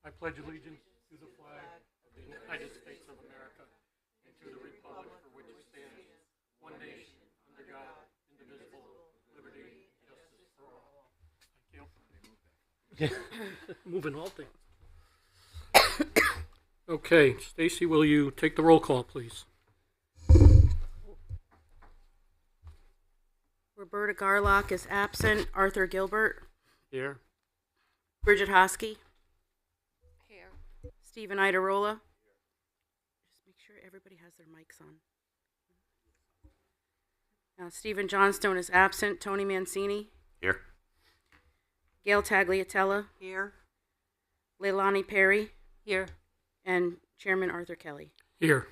I pledge allegiance to the flag of the United States of America and to the republic for which it stands, one nation, under God, indivisible, liberty, justice for all. Thank you. Moving all things. Okay, Stacy, will you take the roll call, please? Roberta Garlock is absent. Arthur Gilbert. Here. Bridget Hosky. Here. Stephen Idarola. Just make sure everybody has their mics on. Stephen Johnstone is absent. Tony Mancini. Here. Gail Tagliatella. Here. Leilani Perry. Here. And Chairman Arthur Kelly. Here.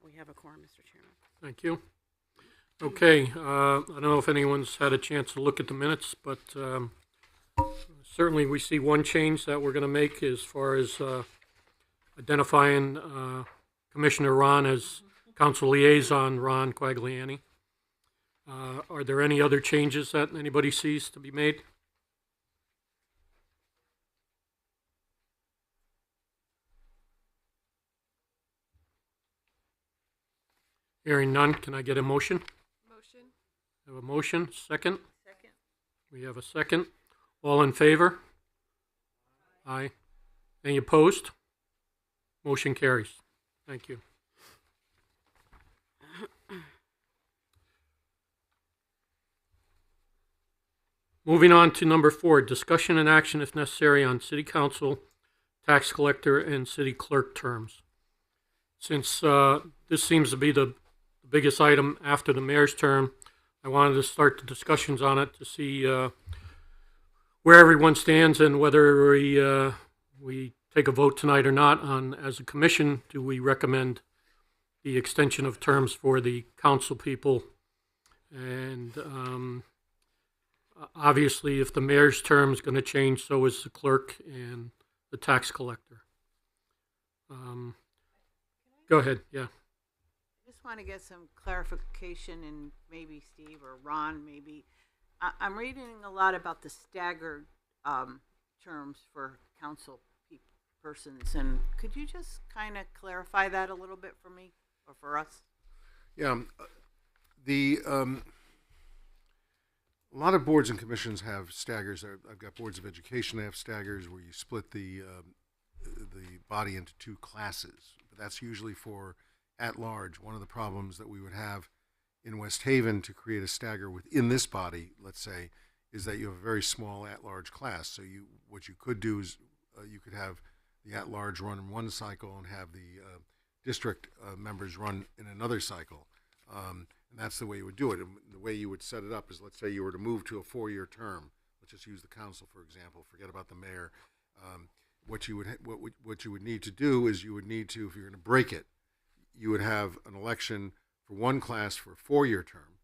We have a quorum, Mr. Chairman. Thank you. Okay, I don't know if anyone's had a chance to look at the minutes, but certainly we see one change that we're going to make as far as identifying Commissioner Ron as Council Liaison Ron Quagliani. Are there any other changes that anybody sees to be made? Hearing none, can I get a motion? Motion. Have a motion, second? Second. We have a second. All in favor? Aye. Any opposed? Motion carries. Thank you. Moving on to number 4, discussion and action if necessary on City Council, Tax Collector, and City Clerk terms. Since this seems to be the biggest item after the mayor's term, I wanted to start the discussions on it to see where everyone stands and whether we take a vote tonight or not on, as a commission, do we recommend the extension of terms for the council people? And obviously, if the mayor's term is going to change, so is the clerk and the tax collector. Go ahead, yeah. I just want to get some clarification, and maybe Steve or Ron, maybe. I'm reading a lot about the staggered terms for council persons, and could you just kind of clarify that a little bit for me or for us? Yeah, a lot of boards and commissions have staggers. I've got boards of education that have staggers where you split the body into 2 classes. But that's usually for at-large. One of the problems that we would have in West Haven to create a stagger within this body, let's say, is that you have a very small at-large class. So what you could do is you could have the at-large run in one cycle and have the district members run in another cycle. And that's the way you would do it. And the way you would set it up is, let's say you were to move to a 4-year term. Let's just use the council, for example. Forget about the mayor. What you would need to do is you would need to, if you're going to break it, you would have an election for one class for a 4-year term.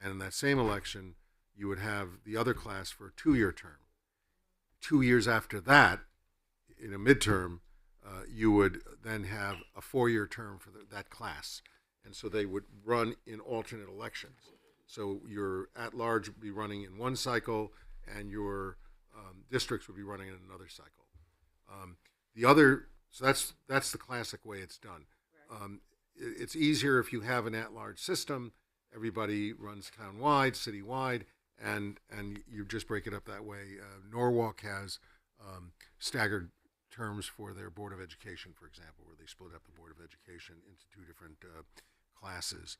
And in that same election, you would have the other class for a 2-year term. 2 years after that, in a midterm, you would then have a 4-year term for that class. And so they would run in alternate elections. So your at-large would be running in one cycle, and your districts would be running in another cycle. So that's the classic way it's done. It's easier if you have an at-large system. Everybody runs town-wide, city-wide, and you just break it up that way. Norwalk has staggered terms for their Board of Education, for example, where they split up the Board of Education into 2 different classes.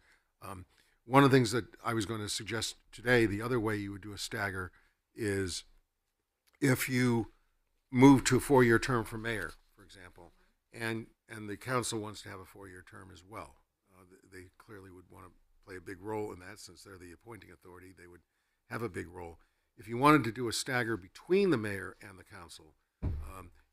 One of the things that I was going to suggest today, the other way you would do a stagger is if you move to a 4-year term for mayor, for example, and the council wants to have a 4-year term as well. They clearly would want to play a big role in that, since they're the appointing authority. They would have a big role. If you wanted to do a stagger between the mayor and the council,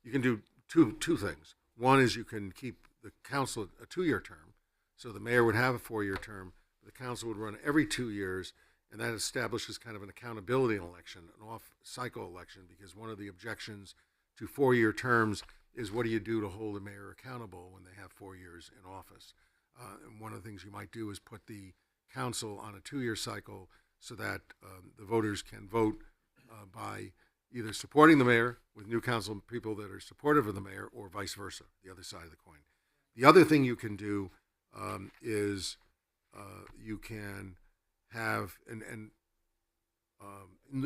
you can do two things. One is you can keep the council a 2-year term, so the mayor would have a 4-year term, but the council would run every 2 years, and that establishes kind of an accountability election, an off-cycle election, because one of the objections to 4-year terms is, what do you do to hold the mayor accountable when they have 4 years in office? And one of the things you might do is put the council on a 2-year cycle so that the voters can vote by either supporting the mayor with new council people that are supportive of the mayor, or vice versa, the other side of the coin. The other thing you can do is you can have,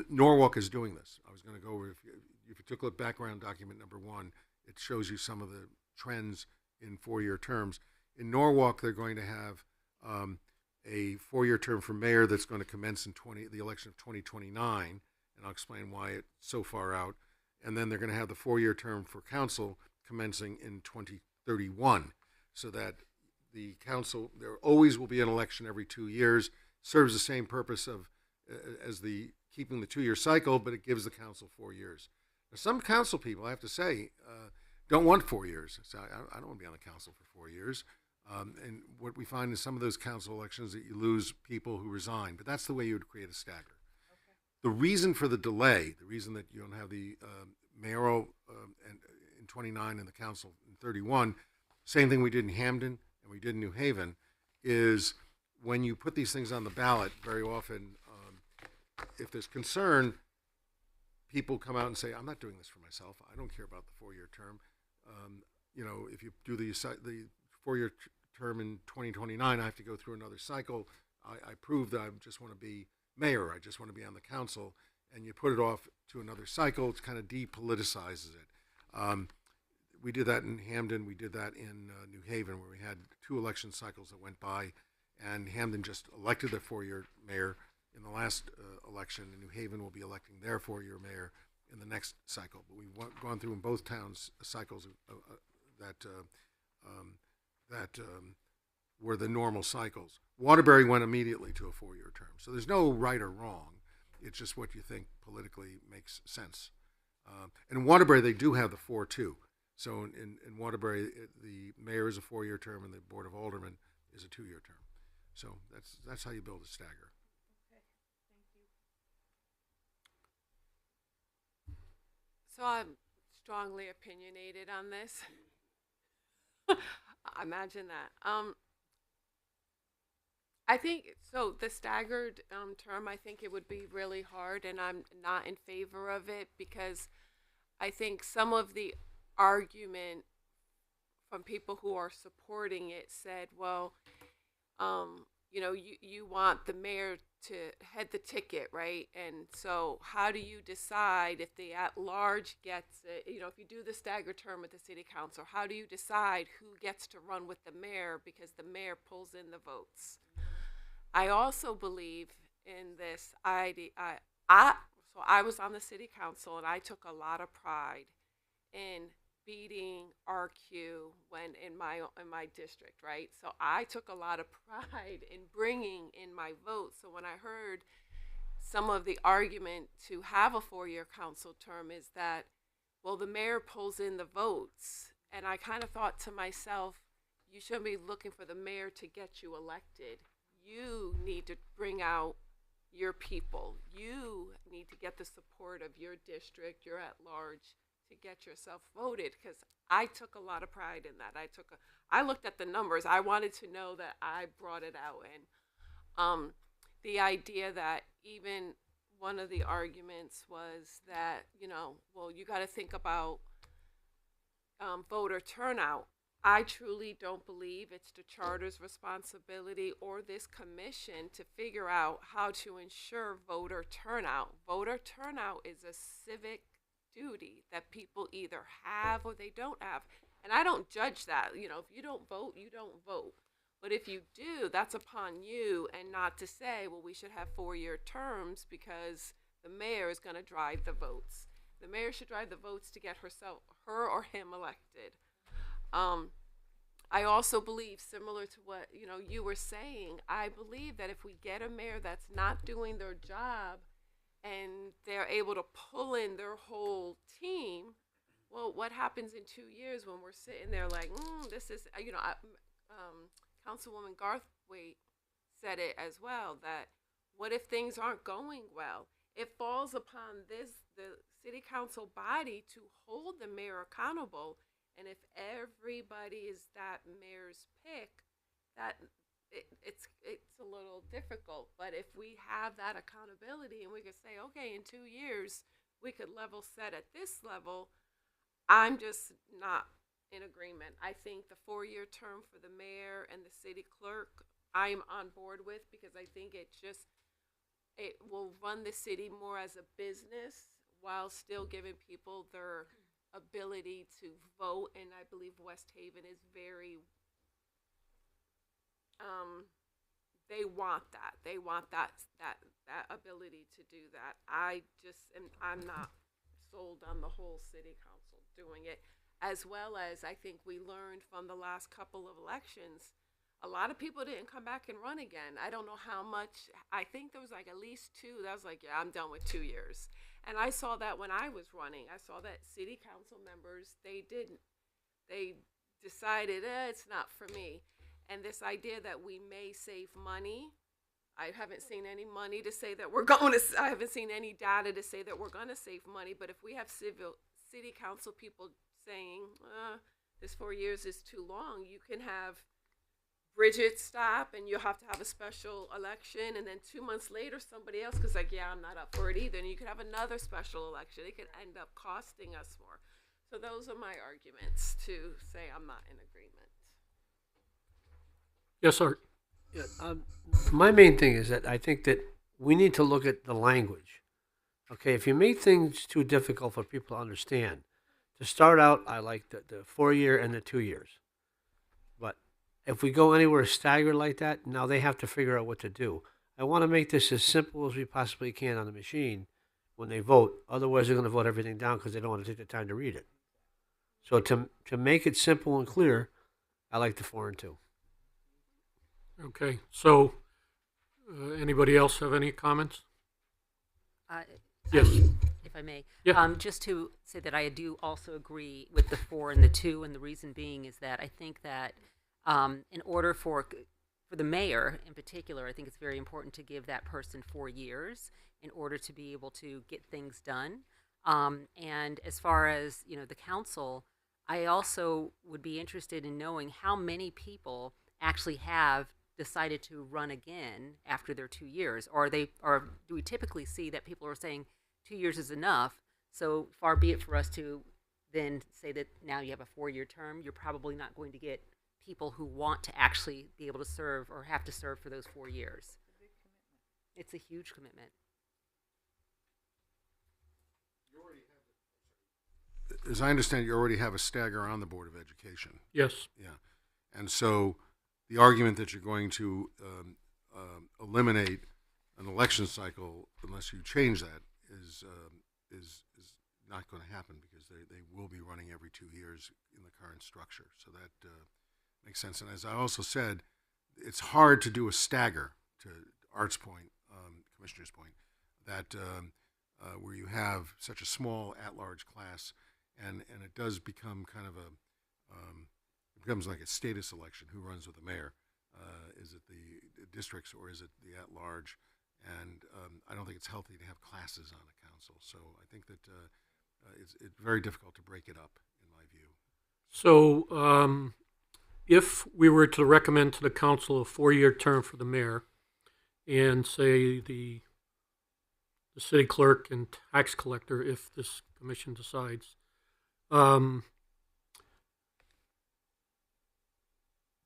Norwalk is doing this. I was going to go over, if you took a look, background document number 1, it shows you some of the trends in 4-year terms. In Norwalk, they're going to have a 4-year term for mayor that's going to commence in the election of 2029, and I'll explain why it's so far out. And then they're going to have the 4-year term for council commencing in 2031, so that the council, there always will be an election every 2 years, serves the same purpose of as the keeping the 2-year cycle, but it gives the council 4 years. Now, some council people, I have to say, don't want 4 years. So I don't want to be on the council for 4 years. And what we find is some of those council elections that you lose people who resign, but that's the way you would create a stagger. Okay. The reason for the delay, the reason that you don't have the mayoral in 29 and the council in 31, same thing we did in Hamden and we did in New Haven, is when you put these things on the ballot, very often, if there's concern, people come out and say, I'm not doing this for myself. I don't care about the 4-year term. If you do the 4-year term in 2029, I have to go through another cycle. I prove that I just want to be mayor. I just want to be on the council. And you put it off to another cycle. It kind of depoliticizes it. We did that in Hamden. We did that in New Haven, where we had 2 election cycles that went by. And Hamden just elected their 4-year mayor in the last election, and New Haven will be electing their 4-year mayor in the next cycle. But we've gone through in both towns cycles that were the normal cycles. Waterbury went immediately to a 4-year term. So there's no right or wrong. It's just what you think politically makes sense. And in Waterbury, they do have the 4-2. So in Waterbury, the mayor is a 4-year term and the Board of Aldermen is a 2-year term. So that's how you build a stagger. So I'm strongly opinionated on this. Imagine that. I think, so the staggered term, I think it would be really hard, and I'm not in favor of it, because I think some of the argument from people who are supporting it said, well, you want the mayor to head the ticket, right? And so how do you decide if the at-large gets it? If you do the staggered term with the city council, how do you decide who gets to run with the mayor, because the mayor pulls in the votes? I also believe in this idea. So I was on the city council, and I took a lot of pride in beating RQ when in my district, right? So I took a lot of pride in bringing in my vote. So when I heard some of the argument to have a 4-year council term is that, well, the mayor pulls in the votes, and I kind of thought to myself, you shouldn't be looking for the mayor to get you elected. You need to bring out your people. You need to get the support of your district, your at-large, to get yourself voted, because I took a lot of pride in that. I looked at the numbers. I wanted to know that I brought it out, and the idea that even one of the arguments was that, well, you got to think about voter turnout. I truly don't believe it's the charter's responsibility or this commission to figure out how to ensure voter turnout. Voter turnout is a civic duty that people either have or they don't have. And I don't judge that. If you don't vote, you don't vote. But if you do, that's upon you, and not to say, well, we should have 4-year terms because the mayor is going to drive the votes. The mayor should drive the votes to get her or him elected. I also believe, similar to what you were saying, I believe that if we get a mayor that's not doing their job, and they're able to pull in their whole team, well, what happens in 2 years when we're sitting there like, this is, Councilwoman Garthwaite said it as well, that what if things aren't going well? It falls upon the city council body to hold the mayor accountable, and if everybody is that mayor's pick, that it's a little difficult. But if we have that accountability and we could say, okay, in 2 years we could level set at this level, I'm just not in agreement. I think the 4-year term for the mayor and the city clerk, I'm on board with, because I think it will run the city more as a business while still giving people their ability to vote. And I believe West Haven is very, they want that. They want that ability to do that. I'm not sold on the whole city council doing it. As well as, I think we learned from the last couple of elections, a lot of people didn't come back and run again. I don't know how much. I think there was like at least 2 that was like, yeah, I'm done with 2 years. And I saw that when I was running. I saw that city council members, they decided, it's not for me. And this idea that we may save money, I haven't seen any money to say that we're going to, I haven't seen any data to say that we're going to save money. But if we have city council people saying, this 4 years is too long, you can have Bridget stop and you'll have to have a special election, and then 2 months later somebody else goes like, yeah, I'm not up for it either, and you could have another special election. It could end up costing us more. So those are my arguments to say I'm not in agreement. Yes, Art. Yeah, my main thing is that I think that we need to look at the language. Okay, if you make things too difficult for people to understand, to start out, I like the 4-year and the 2 years. But if we go anywhere staggered like that, now they have to figure out what to do. I want to make this as simple as we possibly can on the machine when they vote. Otherwise, they're going to vote everything down because they don't want to take the time to read it. So to make it simple and clear, I like the 4 and 2. Okay, so anybody else have any comments? Yes. If I may. Yeah. Just to say that I do also agree with the 4 and the 2, and the reason being is that I think that in order for the mayor in particular, I think it's very important to give that person 4 years in order to be able to get things done. And as far as, the council, I also would be interested in knowing how many people actually have decided to run again after their 2 years, or do we typically see that people are saying 2 years is enough? So far be it for us to then say that now you have a 4-year term. You're probably not going to get people who want to actually be able to serve or have to serve for those 4 years. It's a huge commitment. As I understand, you already have a stagger on the Board of Education. Yes. Yeah. And so the argument that you're going to eliminate an election cycle unless you change that is not going to happen, because they will be running every 2 years in the current structure. So that makes sense. And as I also said, it's hard to do a stagger, to Art's point, Commissioner's point, that where you have such a small at-large class, and it does become kind of it becomes like a status election. Who runs with the mayor? Is it the districts or is it the at-large? And I don't think it's healthy to have classes on a council. So I think that it's very difficult to break it up, in my view. So if we were to recommend to the council a 4-year term for the mayor, and say the city clerk and tax collector, if this commission decides,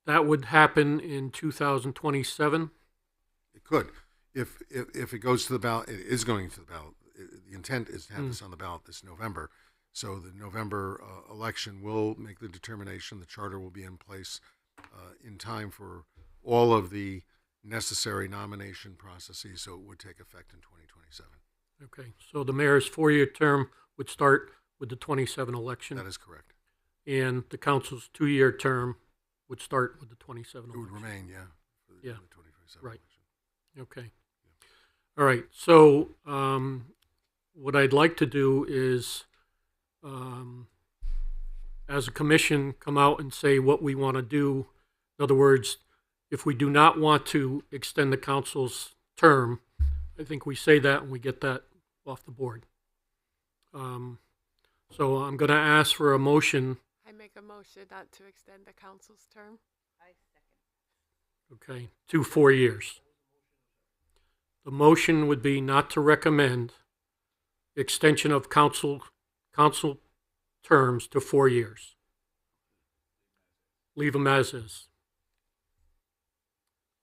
that would happen in 2027. It could, if it goes to the ballot. It is going to the ballot. The intent is to have this on the ballot this November. So the November election will make the determination. The charter will be in place in time for all of the necessary nomination processes. So it would take effect in 2027. Okay, so the mayor's 4-year term would start with the 27 election. That is correct. And the council's 2-year term would start with the 27 It election. would remain, yeah. For the 2027 Right. election. Okay. All right. So what I'd like to do is, as a commission, come out and say what we want to do. In other words, if we do not want to extend the council's term, I think we say that and we get that off the board. So I'm going to ask for a motion. I make a motion not to extend the council's term. I second. Okay, to 4 years. The motion would be not to recommend extension of council terms to 4 years. Leave them as is.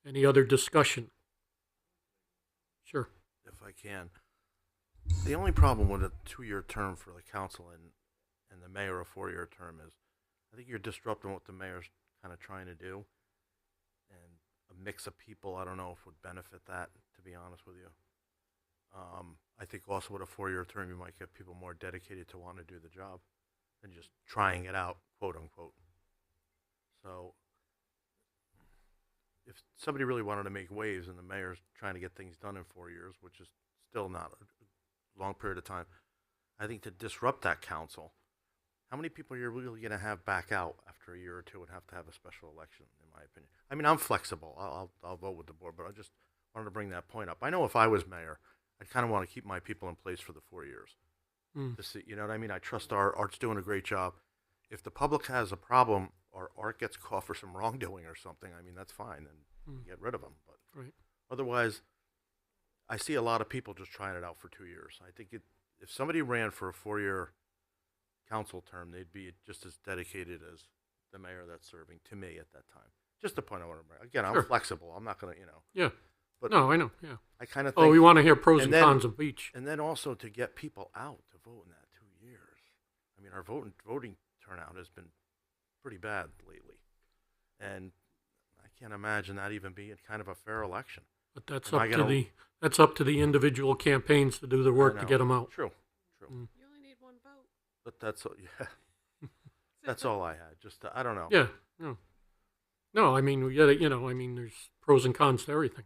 Any other discussion? Sure. If I can. The only problem with a 2-year term for the council and the mayor a 4-year term is I think you're disrupting what the mayor's kind of trying to do. And a mix of people, I don't know if would benefit that, to be honest with you. I think also with a 4-year term, you might get people more dedicated to want to do the job than just trying it out, quote unquote. So if somebody really wanted to make waves and the mayor's trying to get things done in 4 years, which is still not a long period of time, I think to disrupt that council, how many people are you really going to have back out after a year or two and have to have a special election, in my opinion? I mean, I'm flexible. I'll vote with the board, but I just wanted to bring that point up. I know if I was mayor, I'd kind of want to keep my people in place for the 4 years. To see, you know what I mean? I trust Art's doing a great job. If the public has a problem or Art gets caught for some wrongdoing or something, I mean, that's fine, and get rid of him. But Right. otherwise, I see a lot of people just trying it out for 2 years. I think if somebody ran for a 4-year council term, they'd be just as dedicated as the mayor that's serving, to me, at that time. Just the point I want to bring. Again, I'm Sure. flexible. I'm not going to, Yeah. But No, I know. Yeah. I kind of think. Oh, we want to hear pros and then- cons of each. And then also to get people out to vote in that 2 years. I mean, our voting turnout has been pretty bad lately. And I can't imagine that even being kind of a fair election. But that's Am I up to gonna- that's up to the individual campaigns to do the work I to know. get them out. True. You only need one vote. But that's, yeah. That's all I had. Just, I don't know. Yeah. No. No, I mean, I mean, there's pros and cons to everything.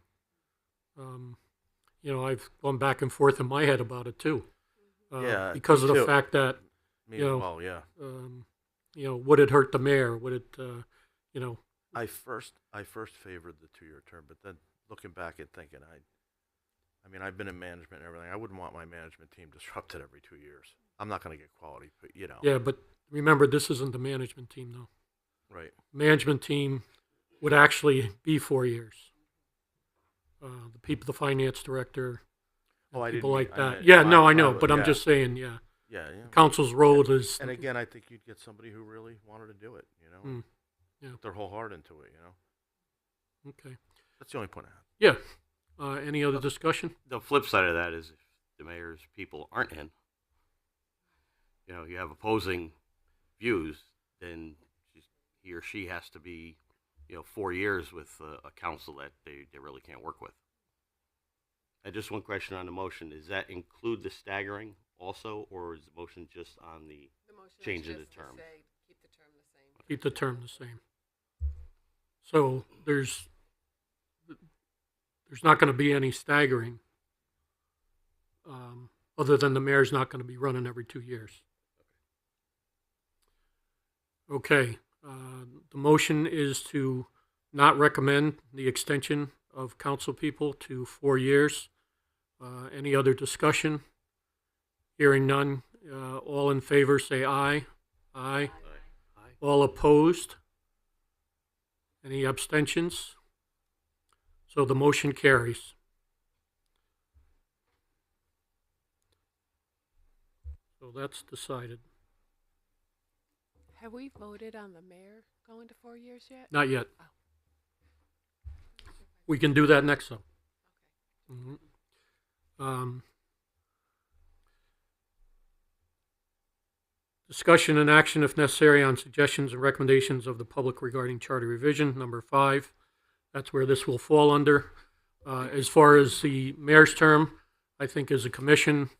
I've gone back and forth in my head about it too. Yeah, Because of me the too. fact that, Me you as know, well, yeah. would it hurt the mayor? Would it, I first favored the 2-year term, but then looking back and thinking, I mean, I've been in management and everything. I wouldn't want my management team disrupted every 2 years. I'm not going to get quality, but yeah, but remember, this isn't the management team though. Right. Management team would actually be 4 years. The finance director, Oh, I people didn't like mean- I that. meant Yeah, no, I know, five, but I'm yeah. just saying, yeah. Yeah. Council's role is, And again, I think you'd get somebody who really wanted to do it, yeah. put their whole heart into it, Okay. That's the only point I have. Yeah. Any other discussion? The flip side of that is if the mayor's people aren't in, you have opposing views, then he or she has to be, 4 years with a council that they really can't work with. And just one question on the motion, does that include the staggering also, or is the motion just on the motion is change in the just to term? say, keep the term the same. Keep the term the same. So there's not going to be any staggering, other than the mayor's not going to be running every 2 years. Okay. The motion is to not recommend the extension of council people to 4 years. Any other discussion? Hearing none. All in favor, say aye. Aye. All opposed? Any abstentions? So the motion carries. So that's decided. Have we voted on the mayor going to 4 years yet? Not yet. We can do that next, though. Discussion and action, if necessary, on suggestions and recommendations of the public regarding charter revision. Number 5, that's where this will fall under. As far as the mayor's term, I think as a commission,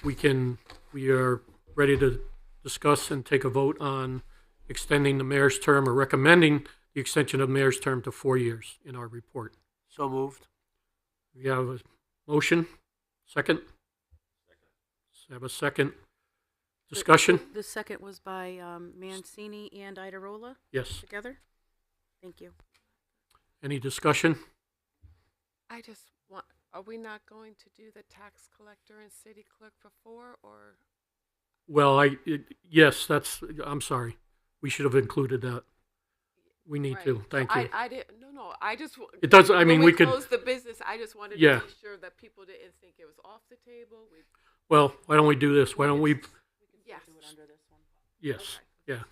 we are ready to discuss and take a vote on extending the mayor's term or recommending the extension of the mayor's term to 4 years in our report. So moved. We have a motion. Second? Have a second. Discussion? The second was by Mancini and Idarola Yes. together. Thank you. Any discussion? I just want, are we not going to do the tax collector and city clerk for 4 or? Well, yes, I'm sorry. We should have included that. We need to. Right. Thank you. I didn't, no, I just. It does, I mean, when we could, close the business, I just wanted Yeah. to be sure that people didn't think it was off the table. Well, why don't we do this? Why don't we, Yes. yes, yeah.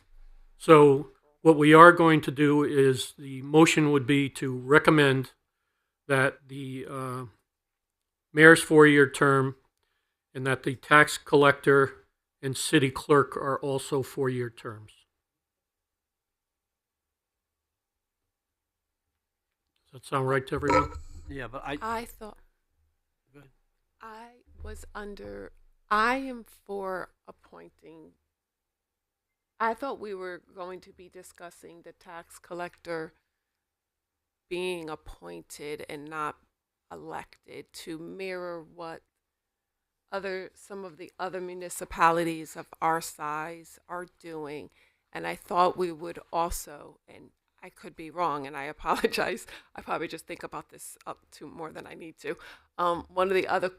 So what we are going to do is the motion would be to recommend that the mayor's 4-year term and that the tax collector and city clerk are also 4-year terms. Does that sound right to everyone? Yeah, but I thought Go ahead. I am for appointing. I thought we were going to be discussing the tax collector being appointed and not elected to mirror what some of the other municipalities of our size are doing. And I thought we would also, and I could be wrong, and I apologize. I probably just think about this up to more than I need to. One of the other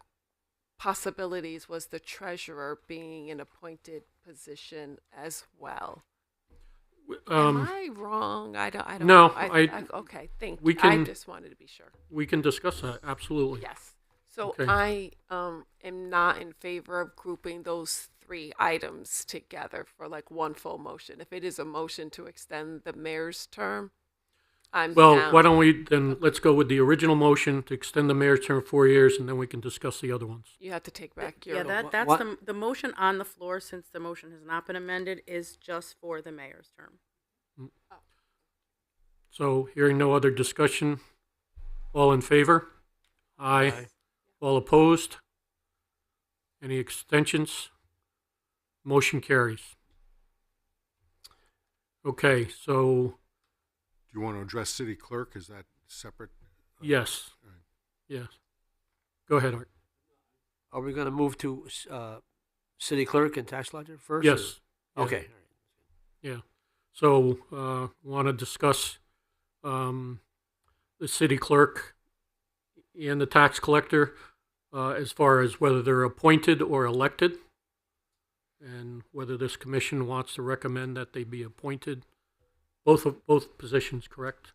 possibilities was the treasurer being an appointed position as well. Am I wrong? I don't no, know. Okay, thank we you. can- I just wanted to be sure. We can discuss that, absolutely. Yes. So Okay. I am not in favor of grouping those 3 items together for like one full motion. If it is a motion to extend the mayor's term, I'm Well, down. why don't we, then let's go with the original motion to extend the mayor's term 4 years, and then we can discuss the other ones. You have to take back your. Yeah, that's what- the motion on the floor, since the motion has not been amended, is just for the mayor's term. So hearing no other discussion, all in favor? Aye. Aye. All opposed? Any extensions? Motion carries. Okay, so Do you want to address city clerk? Is that separate? yes, All right. yes. Go ahead, Art. Are we going to move to city clerk and tax collector first? Yes. or- Yeah. Okay. Yeah. So, want to discuss the city clerk and the tax collector as far as whether they're appointed or elected, and whether this commission wants to recommend that they be appointed. Both positions, correct?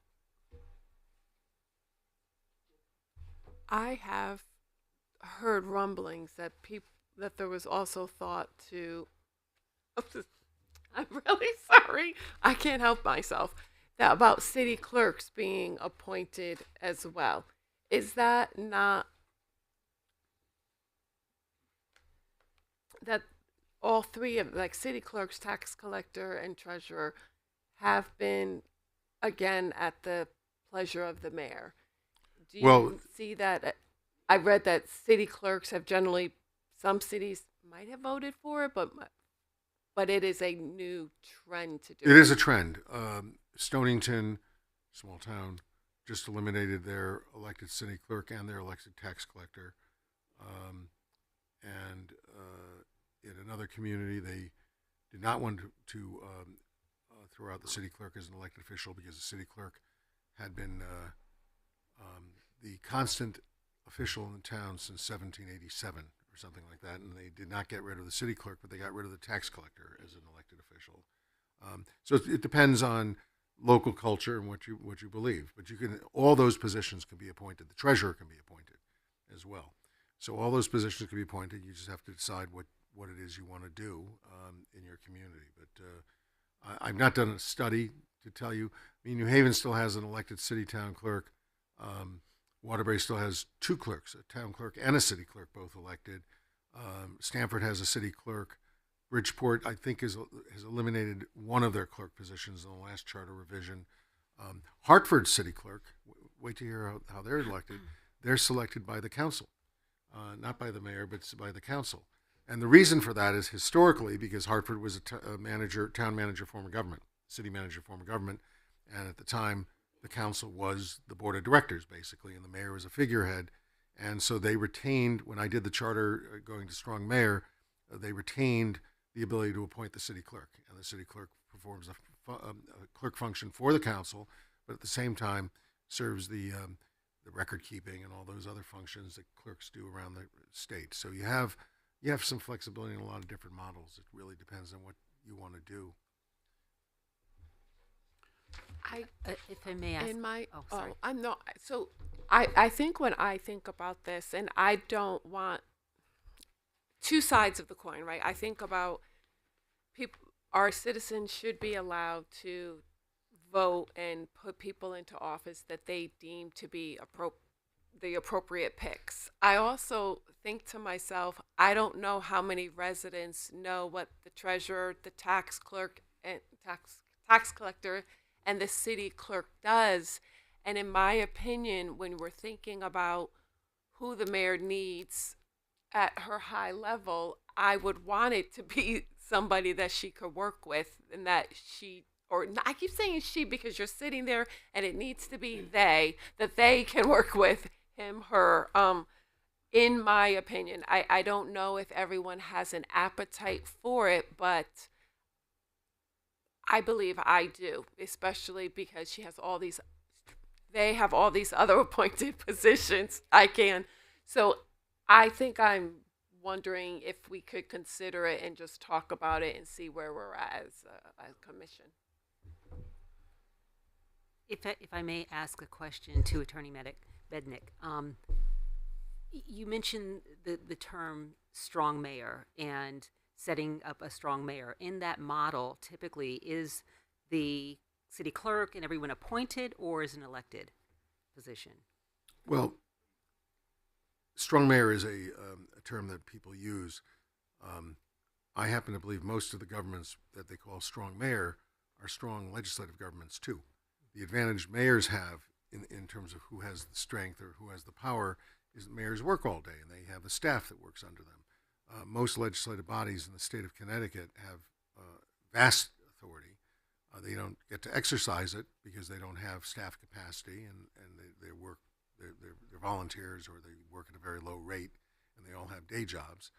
I have heard rumblings that that there was also thought to. I'm really sorry. I can't help myself. That about city clerks being appointed as well. Is that not that all 3 of like city clerks, tax collector, and treasurer have been again at the pleasure of the mayor? Do you Well- see that? I read that city clerks have generally, some cities might have voted for it, but it is a new trend to do. It is a trend. Stonington, small town, just eliminated their elected city clerk and their elected tax collector. And in another community, they did not want to throw out the city clerk as an elected official because the city clerk had been the constant official in the town since 1787 or something like that, and they did not get rid of the city clerk, but they got rid of the tax collector as an elected official. So it depends on local culture and what you believe, but all those positions can be appointed. The treasurer can be appointed as well. So all those positions can be appointed. You just have to decide what it is you want to do in your community. But I've not done a study to tell you. I mean, New Haven still has an elected city town clerk. Waterbury still has 2 clerks, a town clerk and a city clerk, both elected. Stamford has a city clerk. Bridgeport, I think, has eliminated one of their clerk positions in the last charter revision. Hartford city clerk, wait to hear how they're elected. They're selected by the council, not by the mayor, but by the council. And the reason for that is historically because Hartford was a town manager, form of government, city manager, form of government, and at the time the council was the board of directors basically, and the mayor was a figurehead. And so they retained, when I did the charter going to strong mayor, they retained the ability to appoint the city clerk, and the city clerk performs a clerk function for the council, but at the same time serves the record keeping and all those other functions that clerks do around the state. So you have some flexibility in a lot of different models. It really depends on what you want to do. If I may ask. In my, Oh, sorry. I'm not. So I think when I think about this, and I don't want two sides of the coin, right? I think about people, our citizens should be allowed to vote and put people into office that they deem to be the appropriate picks. I also think to myself, I don't know how many residents know what the treasurer, the tax clerk, and tax collector, and the city clerk does. And in my opinion, when we're thinking about who the mayor needs at her high level, I would want it to be somebody that she could work with, and that she, or I keep saying she because you're sitting there, and it needs to be they, that they can work with him, her. In my opinion, I don't know if everyone has an appetite for it, but I believe I do, especially because they have all these other appointed positions. So I think I'm wondering if we could consider it and just talk about it and see where we're at as a commission. If I may ask a question to Attorney Bednick, you mentioned the term strong mayor and setting up a strong mayor. In that model, typically, is the city clerk and everyone appointed, or is an elected position? Well, strong mayor is a term that people use. I happen to believe most of the governments that they call strong mayor are strong legislative governments too. The advantage mayors have in terms of who has the strength or who has the power is that mayors work all day and they have a staff that works under them. Most legislative bodies in the state of Connecticut have vast authority. They don't get to exercise it because they don't have staff capacity, and they work. They're volunteers, or they work at a very low rate, and they all have day jobs,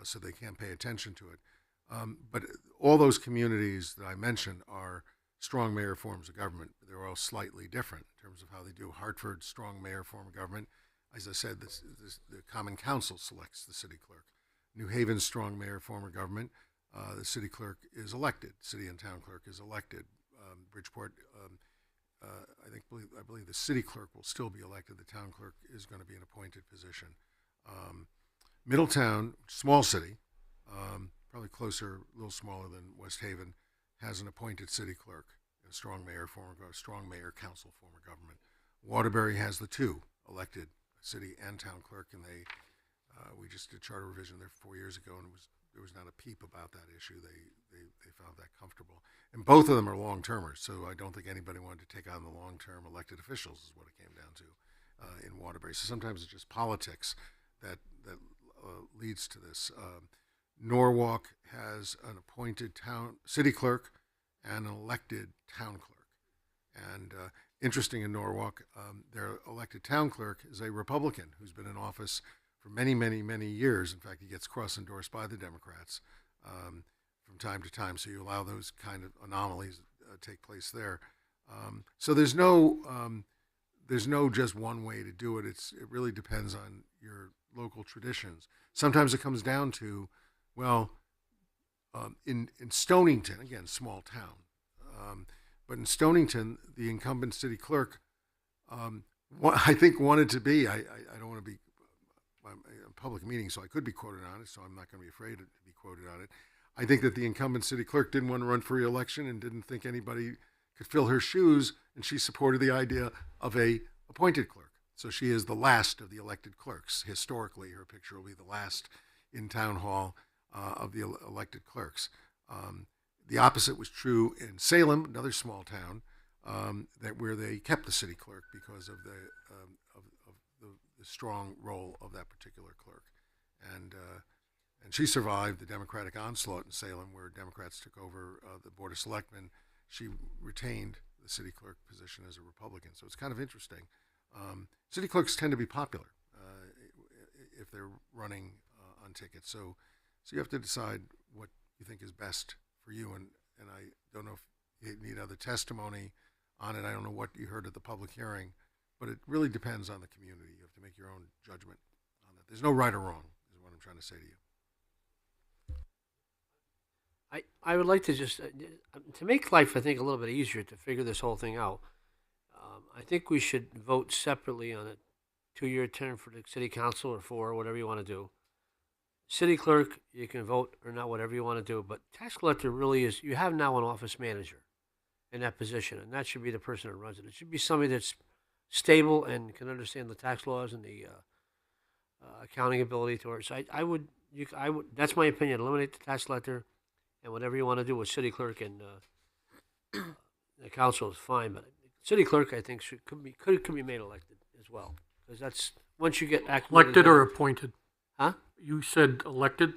so they can't pay attention to it. But all those communities that I mentioned are strong mayor forms of government. They're all slightly different in terms of how they do. Hartford, strong mayor form of government. As I said, the Common Council selects the city clerk. New Haven, strong mayor form of government. The city clerk is elected. City and town clerk is elected. Bridgeport, I believe the city clerk will still be elected. The town clerk is going to be an appointed position. Middletown, small city, probably closer, a little smaller than West Haven, has an appointed city clerk, a strong mayor council form of government. Waterbury has the two, elected city and town clerk, and we just did charter revision there 4 years ago, and there was not a peep about that issue. They found that comfortable, and both of them are long-termers. So I don't think anybody wanted to take on the long-term elected officials, is what it came down to in Waterbury. So sometimes it's just politics that leads to this. Norwalk has an appointed city clerk and an elected town clerk, and interesting in Norwalk, their elected town clerk is a Republican who's been in office for many, many, many years. In fact, he gets cross-endorsed by the Democrats from time to time. So you allow those kind of anomalies take place there. So there's no just one way to do it. It really depends on your local traditions. Sometimes it comes down to, well, in Stonington, again, small town, but in Stonington, the incumbent city clerk, I think wanted to be, I don't want to be a public meeting, so I could be quoted on it, so I'm not going to be afraid to be quoted on it. I think that the incumbent city clerk didn't want to run for re-election and didn't think anybody could fill her shoes, and she supported the idea of a appointed clerk. So she is the last of the elected clerks. Historically, her picture will be the last in town hall of the elected clerks. The opposite was true in Salem, another small town, where they kept the city clerk because of the strong role of that particular clerk, and she survived the Democratic onslaught in Salem, where Democrats took over the Board of Selectmen. She retained the city clerk position as a Republican, so it's kind of interesting. City clerks tend to be popular if they're running on tickets, so you have to decide what you think is best for you, and I don't know if you need other testimony on it. I don't know what you heard at the public hearing, but it really depends on the community. You have to make your own judgment on that. There's no right or wrong, is what I'm trying to say to you. I would like to just, to make life, I think, a little bit easier to figure this whole thing out, I think we should vote separately on a 2-year term for the city council, or 4, or whatever you want to do. City clerk, you can vote or not, whatever you want to do. But tax collector really is, you have now an office manager in that position, and that should be the person that runs it. It should be somebody that's stable and can understand the tax laws and the accounting ability to it. So I would. That's my opinion. Eliminate the tax collector, and whatever you want to do with city clerk and the council is fine. But city clerk, I think, could be made elected as well, because that's once you get acclimated Elected or there- appointed? huh? You said elected?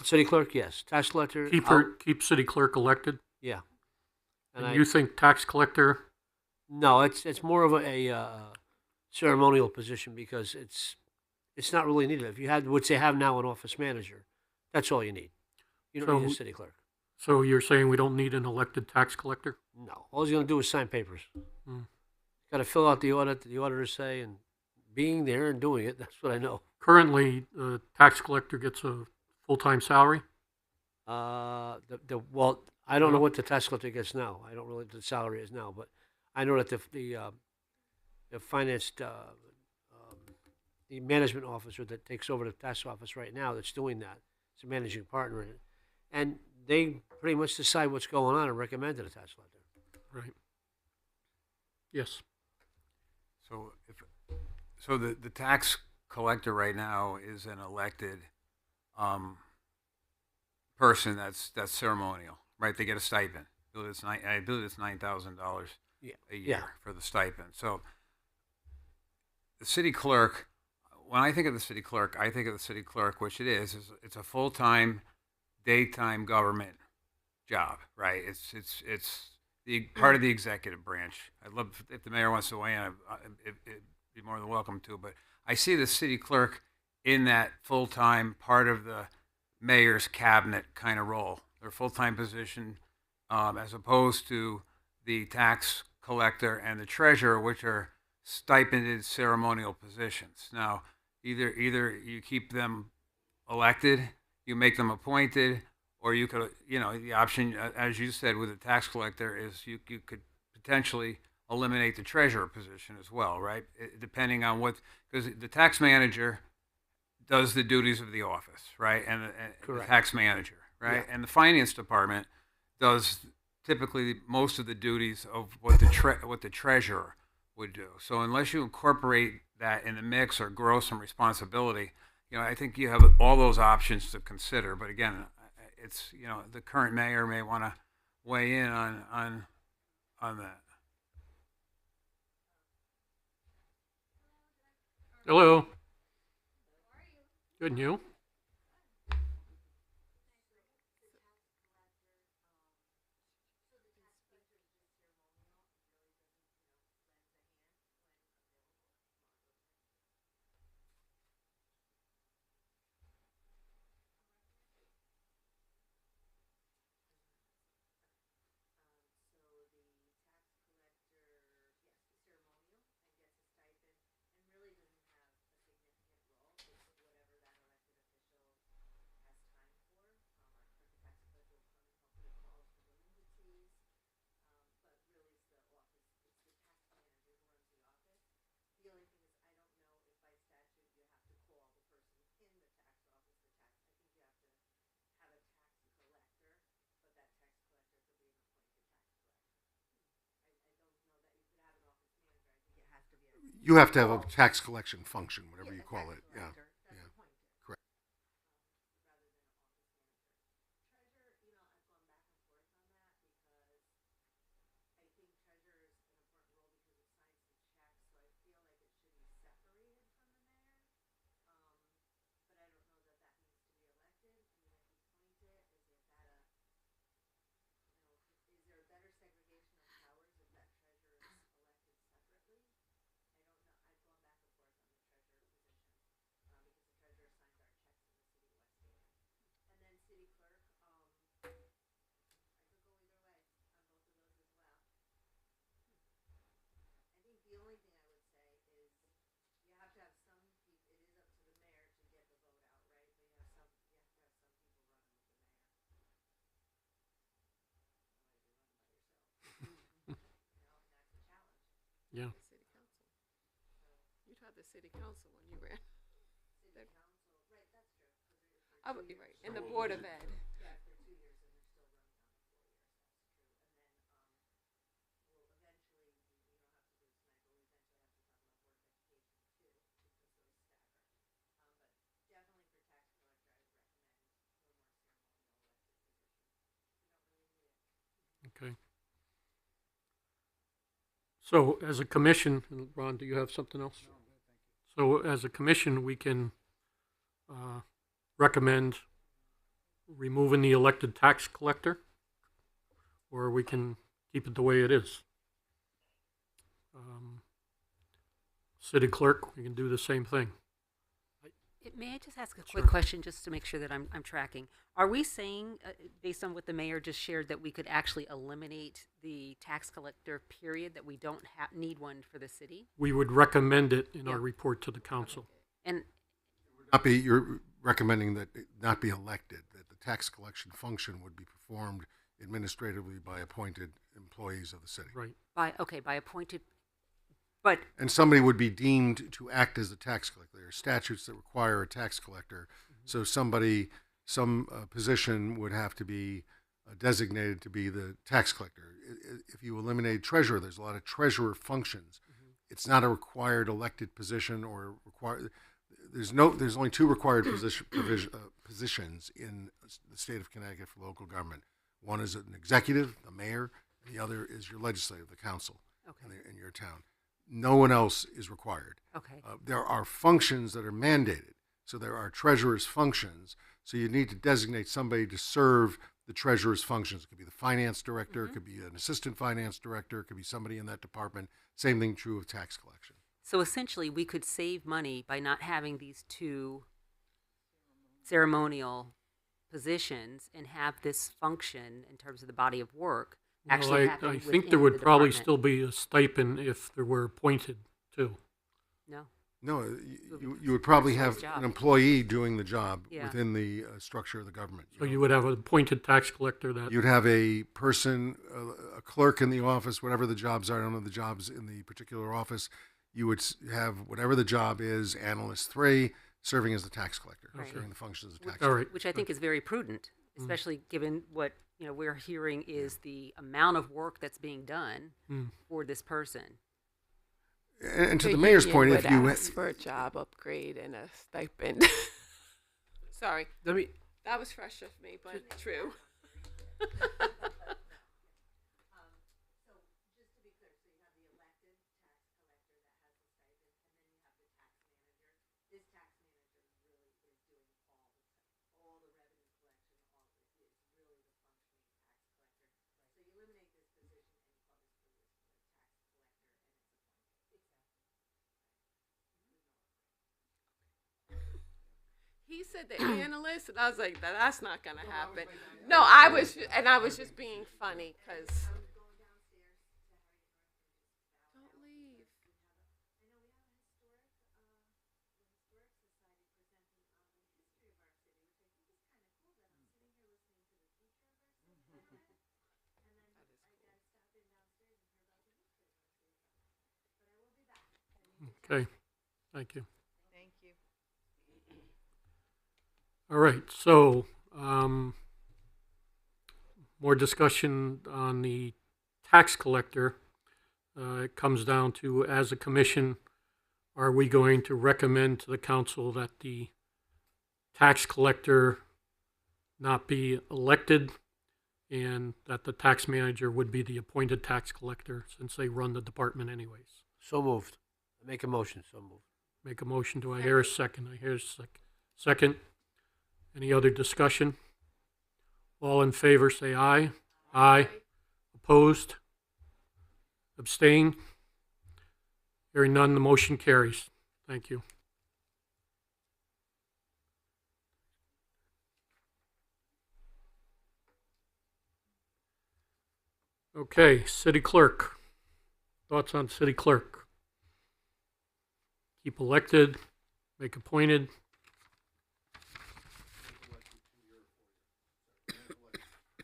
City clerk, yes. Tax collector, Keep city clerk elected? yeah. And you think tax collector? No, it's more of a ceremonial position because it's not really needed. If you had, which they have now, an office manager, that's all you need. You don't need a So- city clerk. So you're saying we don't need an elected tax collector? No, all he's going to do is sign papers. Hmm. Got to fill out the audit. The auditors say, and being there and doing it. That's what I know. Currently, the tax collector gets a full-time salary? Well, I don't know what the tax collector gets now. I don't really what the salary is now, but I know that the finance the management officer that takes over the tax office right now that's doing that is a managing partner in it, and they pretty much decide what's going on and recommend to the tax collector. Right. Yes. So the tax collector right now is an elected person that's ceremonial, right? They get a stipend. I believe it's $9,000 Yeah. a year Yeah. for the stipend. So the city clerk, when I think of the city clerk, I think of the city clerk, which it is it's a full-time, daytime government job, right? It's the part of the executive branch. I'd love if the mayor wants to weigh in. It'd be more than welcome to. But I see the city clerk in that full-time part of the mayor's cabinet kind of role. Their full-time position, as opposed to the tax collector and the treasurer, which are stipended ceremonial positions. Now, either you keep them elected, you make them appointed, or you could, the option, as you said, with the tax collector is you could potentially eliminate the treasurer position as well, right? Depending on because the tax manager does the duties of the office, right? And the Correct. tax manager, right? Yeah. And the finance department does typically most of the duties of what the treasurer would do. So unless you incorporate that in the mix or grow some responsibility, I think you have all those options to consider. But again, it's the current mayor may want to weigh in on that. Hello. Good, and you? You have to have a tax collection function, whatever you call it. Yeah. Correct. Yeah. City council. You'd have the city council when you ran. You're right. And the Board of Ed. Okay. So as a commission, and Ron, do you have something else? So as a commission, we can recommend removing the elected tax collector, or we can keep it the way it is. City clerk, we can do the same thing. May I just ask a quick question just to make sure that I'm tracking? Are we saying, based on what the mayor just shared, that we could actually eliminate the tax collector period, that we don't need one for the city? We would recommend it in our Yeah. report to the council. And You're recommending that it not be elected, that the tax collection function would be performed administratively by appointed employees of the city. Right. by appointed, but And somebody would be deemed to act as the tax collector. There are statutes that require a tax collector. So some position would have to be designated to be the tax collector. If you eliminate treasurer, there's a lot of treasurer functions. It's not a required elected position or required. There's only two required positions in the state of Connecticut for local government. One is an executive, the mayor, and the other is your legislative, the council, in your town. No one else is required. okay. There are functions that are mandated. So there are treasurer's functions. So you need to designate somebody to serve the treasurer's functions. It could be the finance director, it could be an assistant finance director, it could be somebody in that department. Same thing true of tax collection. So essentially, we could save money by not having these two ceremonial positions and have this function in terms of the body of work actually Well, happen I think within there would the probably department. still be a stipend if there were appointed too. No. No, you would probably That's have his job. an employee doing the job Yeah. within the structure of the government. So you would have an appointed tax collector that, You'd have a person, a clerk in the office, whatever the jobs are. I don't know the jobs in the particular office. You would have whatever the job is, analyst 3, serving as the tax collector, Right. serving the functions of the tax all collector. right. Which I think is very prudent, Mm. especially given what we're hearing is the amount of work that's being done Mm. for this person. And to the mayor's point, if you ask for a job upgrade and a stipend. Sorry, Let me. that was fresh of me, but true. He said the analyst, and I was like, that's not gonna happen. No, I was just being funny because. Don't leave. Okay, thank you. Thank you. All right, so more discussion on the tax collector. It comes down to, as a commission, are we going to recommend to the council that the tax collector not be elected and that the tax manager would be the appointed tax collector since they run the department anyways? So moved. Make a motion. So moved. Make a motion. Do I hear a second? I hear a second. Any other discussion? All in favor, say aye. Aye. Opposed? Abstain? Hearing none, the motion carries. Thank you. Okay, city clerk. Thoughts on city clerk? Keep elected, make appointed.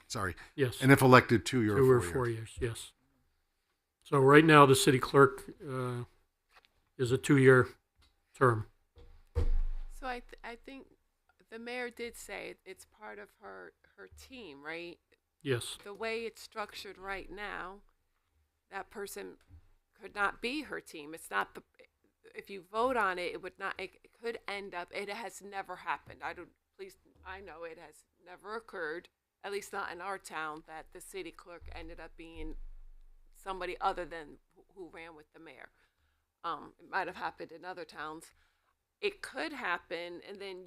Sorry. Yes. And if elected, 2 year 2 or or 4 4 years. years, yes. So right now, the city clerk is a 2-year term. So I think the mayor did say it's part of her team, right? Yes. The way it's structured right now, that person could not be her team. It's not the, if you vote on it, it would not, it could end up, it has never happened. I know it has never occurred, at least not in our town, that the city clerk ended up being somebody other than who ran with the mayor. It might have happened in other towns. It could happen, and then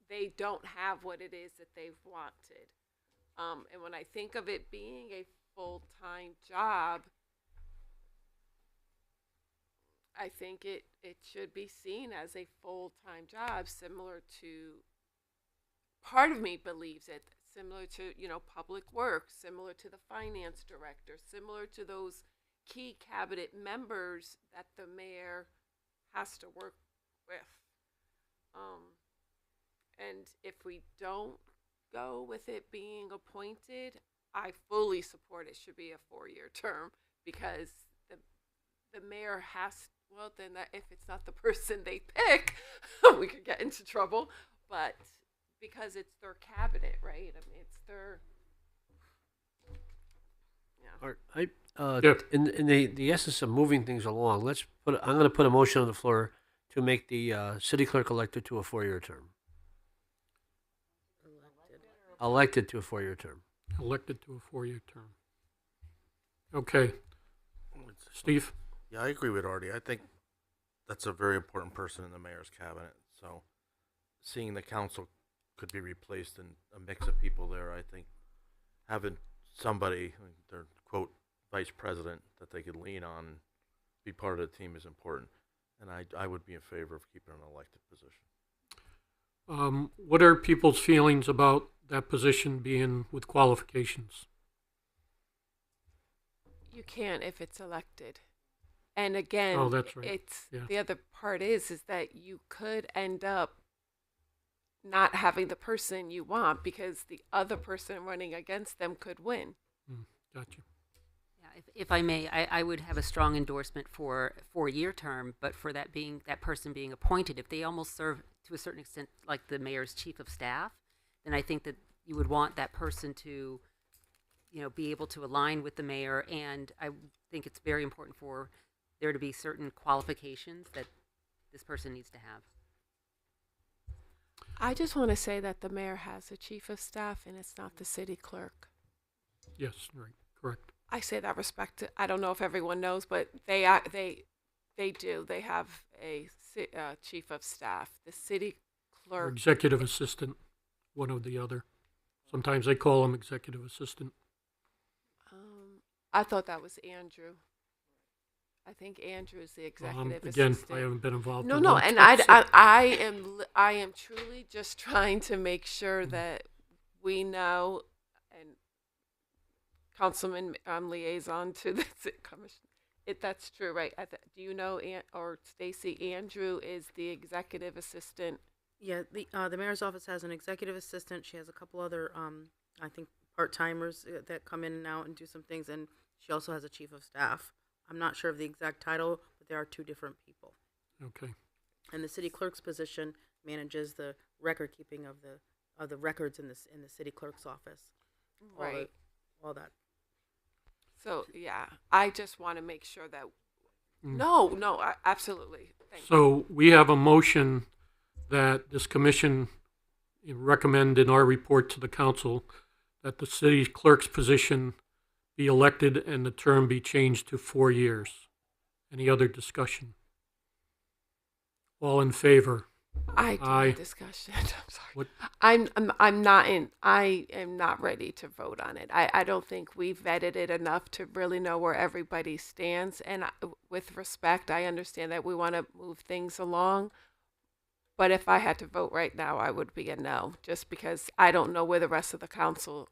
they don't have what it is that they've wanted. And when I think of it being a full-time job, I think it should be seen as a full-time job, similar to, part of me believes it, similar to, public works, similar to the finance director, similar to those key cabinet members that the mayor has to work with. And if we don't go with it being appointed, I fully support it should be a 4-year term, because the mayor has, well, then if it's not the person they pick, we could get into trouble, but because it's their cabinet, right? I mean, it's their, yeah. All right. Yeah. In the essence of moving things along, I'm going to put a motion on the floor to make the city clerk elected to a 4-year term. Elected to a 4-year term. Elected to a 4-year term. Okay. Steve? Yeah, I agree with Artie. I think that's a very important person in the mayor's cabinet. So seeing the council could be replaced and a mix of people there, I think having somebody, their quote, vice president, that they could lean on and be part of the team is important. And I would be in favor of keeping an elected position. What are people's feelings about that position being with qualifications? You can't if it's elected. And again, Oh, that's right. It's Yeah. the other part is that you could end up not having the person you want because the other person running against them could win. Gotcha. Yeah, if I may, I would have a strong endorsement for a 4-year term, but for that person being appointed, if they almost serve to a certain extent like the mayor's chief of staff, then I think that you would want that person to, be able to align with the mayor, and I think it's very important for there to be certain qualifications that this person needs to have. I just want to say that the mayor has a chief of staff and it's not the city clerk. Yes, right, correct. I say that respect. I don't know if everyone knows, but they do. They have a chief of staff. The city Or clerk. executive assistant, one or the other. Sometimes they call him executive assistant. I thought that was Andrew. I think Andrew is the executive Again, assistant. I haven't been involved. No, in no, that. and I am truly just trying to make sure that we know, and Councilman liaison to the commission. That's true, right? Do you know, or Stacy, Andrew is the executive assistant? Yeah, the mayor's office has an executive assistant. She has a couple other, I think, part-timers that come in and out and do some things, and she also has a chief of staff. I'm not sure of the exact title, but there are 2 different people. Okay. And the city clerk's position manages the record keeping of the records in the city clerk's office. Right. All that. So yeah, I just want to make sure that. No, absolutely. Thank you. So we have a motion that this commission recommend in our report to the council that the city clerk's position be elected and the term be changed to 4 years. Any other discussion? All in favor? I do Aye. discussion. I'm sorry. What? I am not ready to vote on it. I don't think we've vetted it enough to really know where everybody stands. And with respect, I understand that we want to move things along. But if I had to vote right now, I would be a no, just because I don't know where the rest of the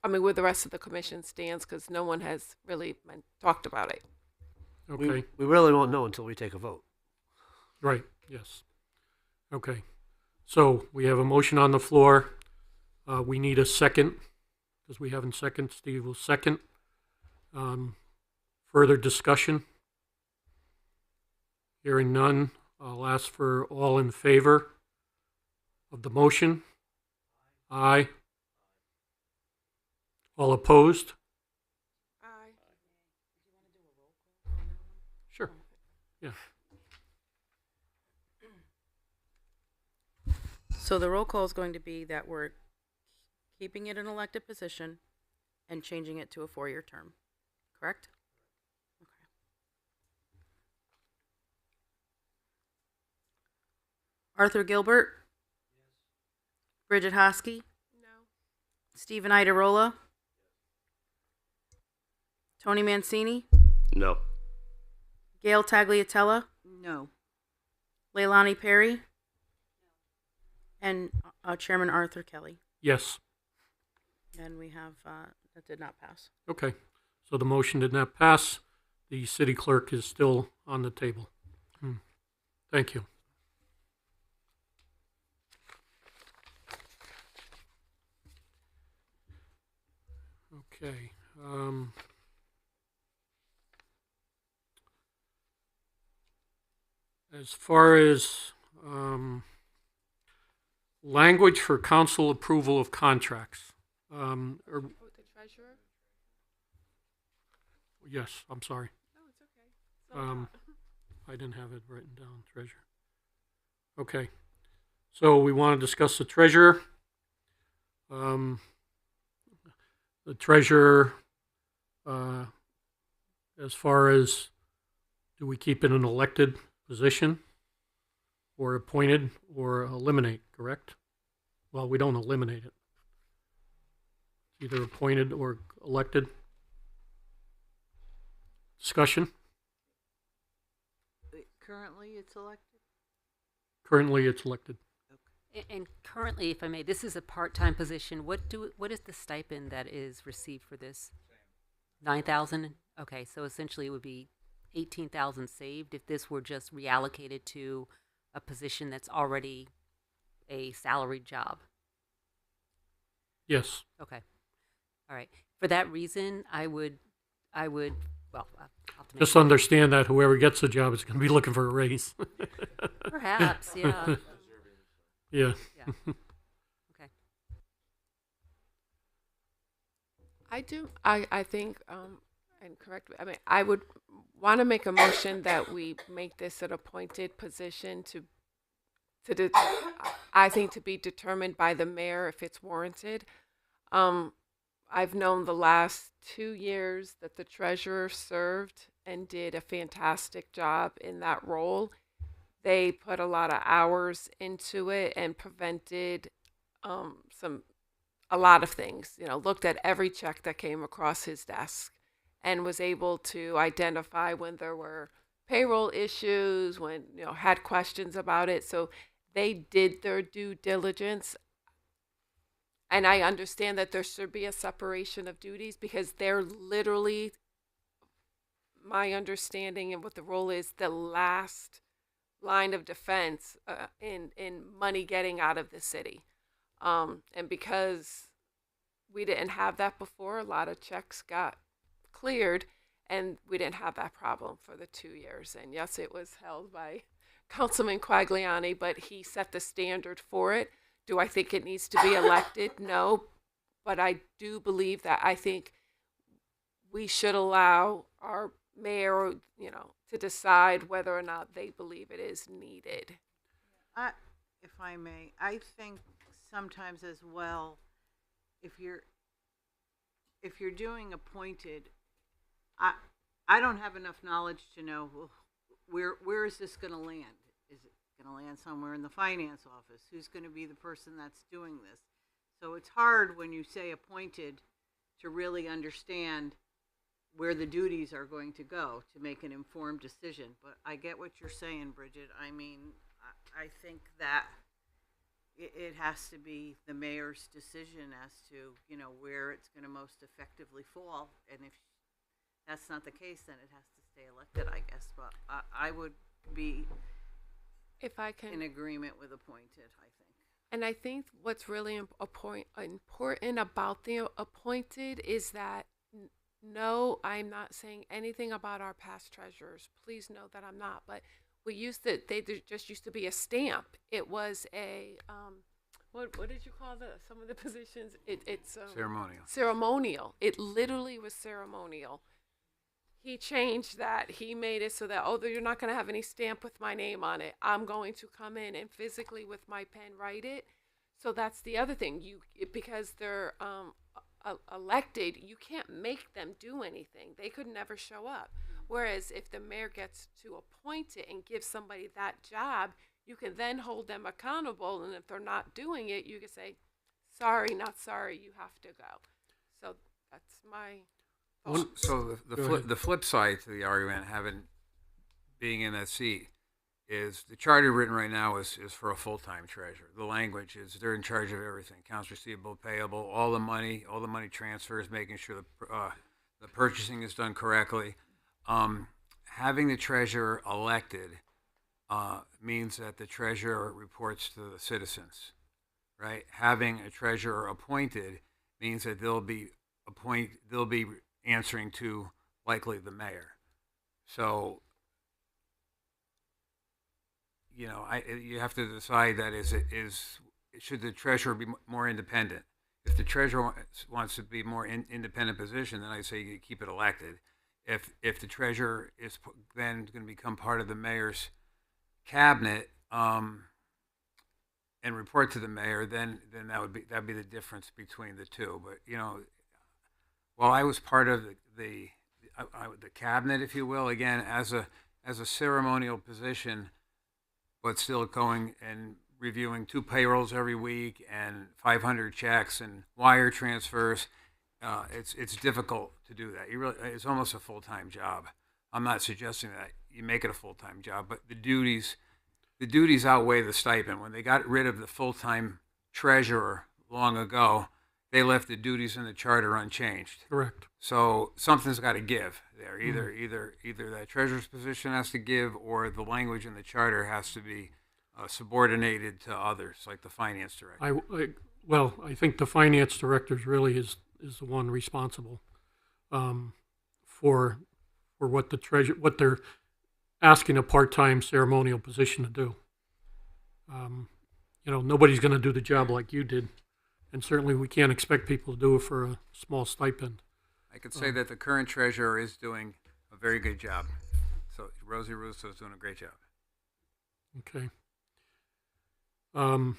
where the rest of the commission stands, because no one has really talked about it. Okay. We really won't know until we take a vote. Right, yes. Okay. So we have a motion on the floor. We need a second, because we haven't seconded. Steve will second. Further discussion? Hearing none, I'll ask for all in favor of the motion? Aye. All opposed? Aye. Sure. Yeah. So the roll call is going to be that we're keeping it an elected position and changing it to a 4-year term, correct? Okay. Arthur Gilbert? Bridget Hosky? No. Stephen Idarola? Tony Mancini? No. Gail Tagliatella? No. Leilani Perry? And Chairman Arthur Kelly. Yes. And we have, that did not pass. Okay. So the motion did not pass. The city clerk is still on the table. Thank you. Okay. As far as language for council approval of contracts. Oh, the treasurer? Yes, I'm sorry. No, it's okay. I didn't have it written down, treasurer. Okay. So we want to discuss the treasurer. The treasurer, as far as, do we keep it an elected position or appointed or eliminate, correct? Well, we don't eliminate it. Either appointed or elected. Discussion? Currently, it's elected. Currently, it's elected. And currently, if I may, this is a part-time position. What is the stipend that is received for this? 9,000. Okay, so essentially it would be 18,000 saved if this were just reallocated to a position that's already a salaried job. Yes. Okay. All right. For that reason, I would. Well, I'll have to make Just understand that whoever gets the job is going to be looking for a raise. perhaps, yeah. Yeah. Yeah. Okay. I do. I think, and correct me, I mean, I would want to make a motion that we make this an appointed position I think to be determined by the mayor if it's warranted. I've known the last 2 years that the treasurer served and did a fantastic job in that role. They put a lot of hours into it and prevented a lot of things, looked at every check that came across his desk and was able to identify when there were payroll issues, when, had questions about it. So they did their due diligence. And I understand that there should be a separation of duties because they're literally, my understanding and what the role is, the last line of defense in money getting out of the city. And because we didn't have that before, a lot of checks got cleared and we didn't have that problem for the 2 years. And yes, it was held by Councilman Quagliani, but he set the standard for it. Do I think it needs to be elected? No, but I do believe that I think we should allow our mayor, to decide whether or not they believe it is needed. If I may, I think sometimes as well, if you're doing appointed, I don't have enough knowledge to know where is this going to land. Is it going to land somewhere in the finance office? Who's going to be the person that's doing this? So it's hard when you say appointed to really understand where the duties are going to go to make an informed decision. But I get what you're saying, Bridget. I mean, I think that it has to be the mayor's decision as to, where it's going to most effectively fall. And if that's not the case, then it has to stay elected, I guess. But I would be If I can, in agreement with appointed, I think. and I think what's really important about the appointed is that no, I'm not saying anything about our past treasurers. Please know that I'm not. But they just used to be a stamp. It was what did you call some of the positions? It's Ceremonial. ceremonial. It literally was ceremonial. He changed that. He made it so that, although you're not going to have any stamp with my name on it, I'm going to come in and physically with my pen write it. So that's the other thing. Because they're elected, you can't make them do anything. They could never show up. Whereas if the mayor gets to appoint it and give somebody that job, you can then hold them accountable. And if they're not doing it, you can say, sorry, not sorry, you have to go. So that's my thought. So the flip side to the argument, being in that seat, is the charter written right now is for a full-time treasurer. The language is they're in charge of everything: accounts receivable, payable, all the money transfers, making sure the purchasing is done correctly. Having the treasurer elected means that the treasurer reports to the citizens, right? Having a treasurer appointed means that they'll be answering to likely the mayor. So, you have to decide that should the treasurer be more independent? If the treasurer wants to be more independent position, then I say you keep it elected. If the treasurer is then going to become part of the mayor's cabinet and report to the mayor, then that'd be the difference between the two. But while I was part of the cabinet, if you will, again as a ceremonial position, but still going and reviewing 2 payrolls every week and 500 checks and wire transfers. It's difficult to do that. It's almost a full-time job. I'm not suggesting that you make it a full-time job, but the duties outweigh the stipend. When they got rid of the full-time treasurer long ago, they left the duties in the charter unchanged. Correct. So something's got to give there. Either that treasurer's position has to give, or the language in the charter has to be subordinated to others, like the finance director. I think the finance director really is the one responsible for what what they're asking a part-time ceremonial position to do. Nobody's going to do the job like you did, and certainly we can't expect people to do it for a small stipend. I could say that the current treasurer is doing a very good job. So Rosie Russo is doing a great job. Okay. All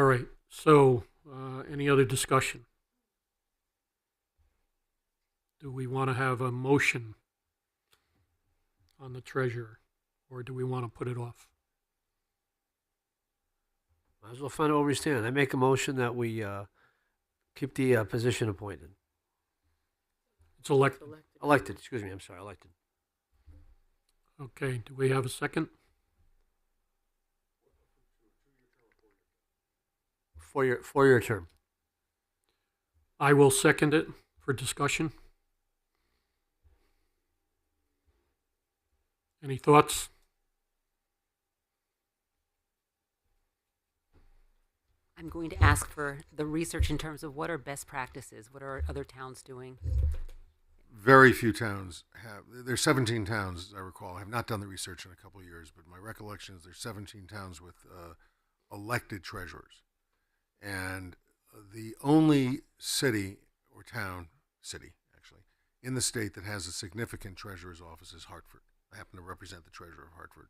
right. So, any other discussion? Do we want to have a motion on the treasurer, or do we want to put it off? Might as well find out where we stand. I make a motion that we keep the position appointed. It's elected. Elected, excuse me, I'm sorry, elected. Okay. Do we have a second? Four-year term. I will second it for discussion. Any thoughts? I'm going to ask for the research in terms of what are best practices, what are other towns doing? Very few towns have. There's 17 towns, as I recall. I have not done the research in a couple of years, but my recollection is there's 17 towns with elected treasurers. And the only city or town, actually, in the state that has a significant treasurer's office is Hartford. I happen to represent the treasurer of Hartford.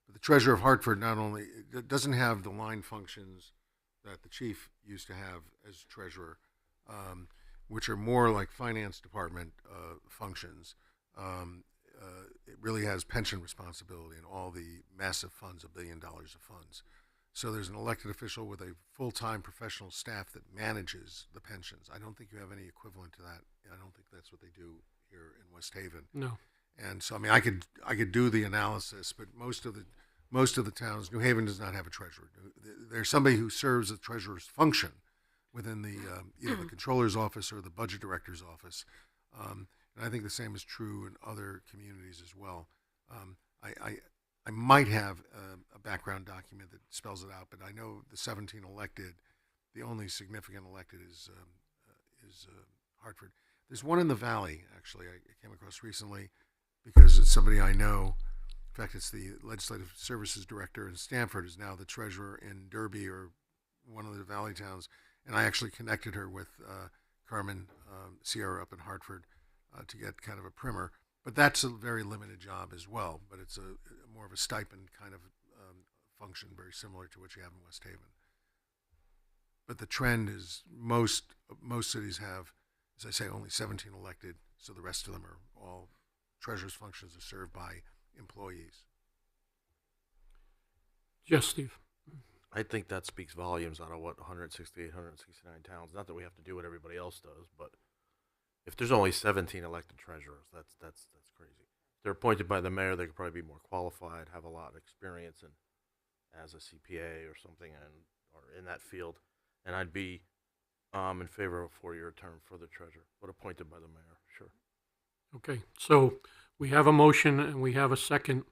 But the treasurer of Hartford not only doesn't have the line functions that the chief used to have as treasurer, which are more like finance department functions. It really has pension responsibility and all the massive funds, $1 billion of funds. So there's an elected official with a full-time professional staff that manages the pensions. I don't think you have any equivalent to that. I don't think that's what they do here in West Haven. No. And so, I mean, I could do the analysis, but most of the towns, New Haven does not have a treasurer. There's somebody who serves the treasurer's function within the either the controller's office or the budget director's office. And I think the same is true in other communities as well. I might have a background document that spells it out, but I know the 17 elected, the only significant elected is Hartford. There's one in the Valley, actually, I came across recently because it's somebody I know. In fact, it's the Legislative Services Director in Stamford is now the treasurer in Derby or one of the Valley towns. And I actually connected her with Carmen Sierra up in Hartford to get kind of a primer. But that's a very limited job as well. But it's a more of a stipend kind of function, very similar to what you have in West Haven. But the trend is most cities have, as I say, only 17 elected, so the rest of them are all treasurer's functions are served by employees. Yes, Steve. I think that speaks volumes out of what 168, 169 towns. Not that we have to do what everybody else does, but if there's only 17 elected treasurers, that's crazy. If they're appointed by the mayor, they could probably be more qualified, have a lot of experience as a CPA or something, or in that field. And I'd be in favor of a 4-year term for the treasurer, but appointed by the mayor, sure. Okay, so we have a motion and we have a second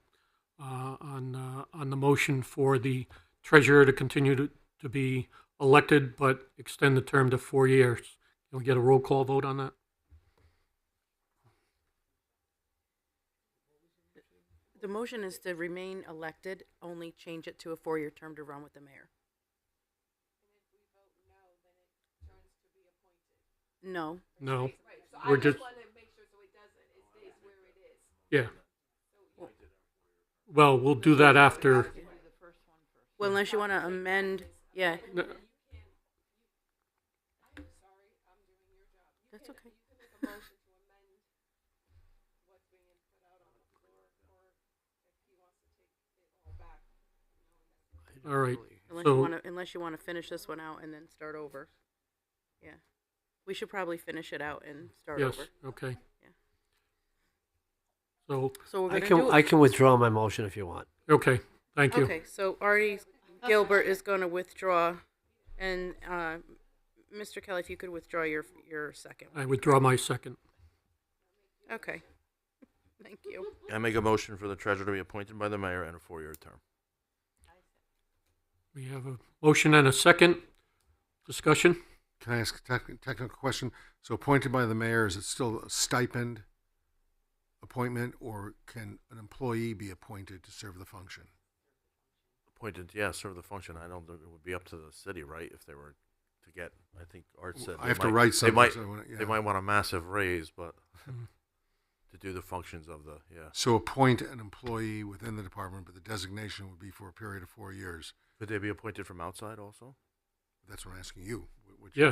on the motion for the treasurer to continue to be elected, but extend the term to 4 years. Can we get a roll call vote on that? The motion is to remain elected, only change it to a 4-year term to run with the mayor. No. No. Right, so We're I just just- want to make sure so it doesn't, it stays where it is. Yeah. Well, we'll do that after. Well, unless you want to amend, yeah. No, I'm sorry, I'm doing your job. That's okay. You can make a motion to amend what's being put out on the floor, or if he wants to take it all back. All right. Unless you want to finish this one out and then start over. Yeah. We should probably finish it out and start Yes, over. okay. Yeah. So, we're I gonna can do. I can withdraw my motion if you want. okay, thank you. Okay, so Artie Gilbert is going to withdraw, and Mr. Kelly, if you could withdraw your second. I withdraw my second. Okay. Thank you. I make a motion for the treasurer to be appointed by the mayor and a 4-year term. We have a motion and a second. Discussion? Can I ask a technical question? So appointed by the mayor, is it still a stipend appointment, or can an employee be appointed to serve the function? Appointed, yeah, serve the function. I don't think it would be up to the city, right? If they were to get, I think Art said I have to write something. They might want a massive raise, but to do the functions of the, yeah. So appoint an employee within the department, but the designation would be for a period of 4 years. Could they be appointed from outside also? That's what I'm asking you. Yeah,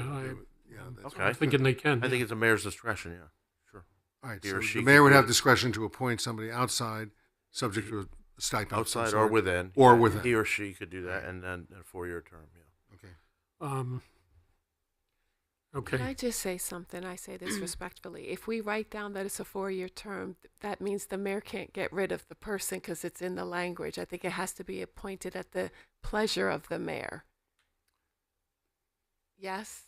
that's Okay. I'm thinking they can. I think it's a mayor's discretion, yeah, sure. All right, He so or she the mayor could would do have it. discretion to appoint somebody outside, subject to a stipend. of some Outside sort. or within. Or yeah, within. He or she could do that, and then a 4-year term, yeah. Okay. Can I Okay, just say something? I say this respectfully. If we write down that it's a 4-year term, that means the mayor can't get rid of the person because it's in the language. I think it has to be appointed at the pleasure of the mayor. Yes?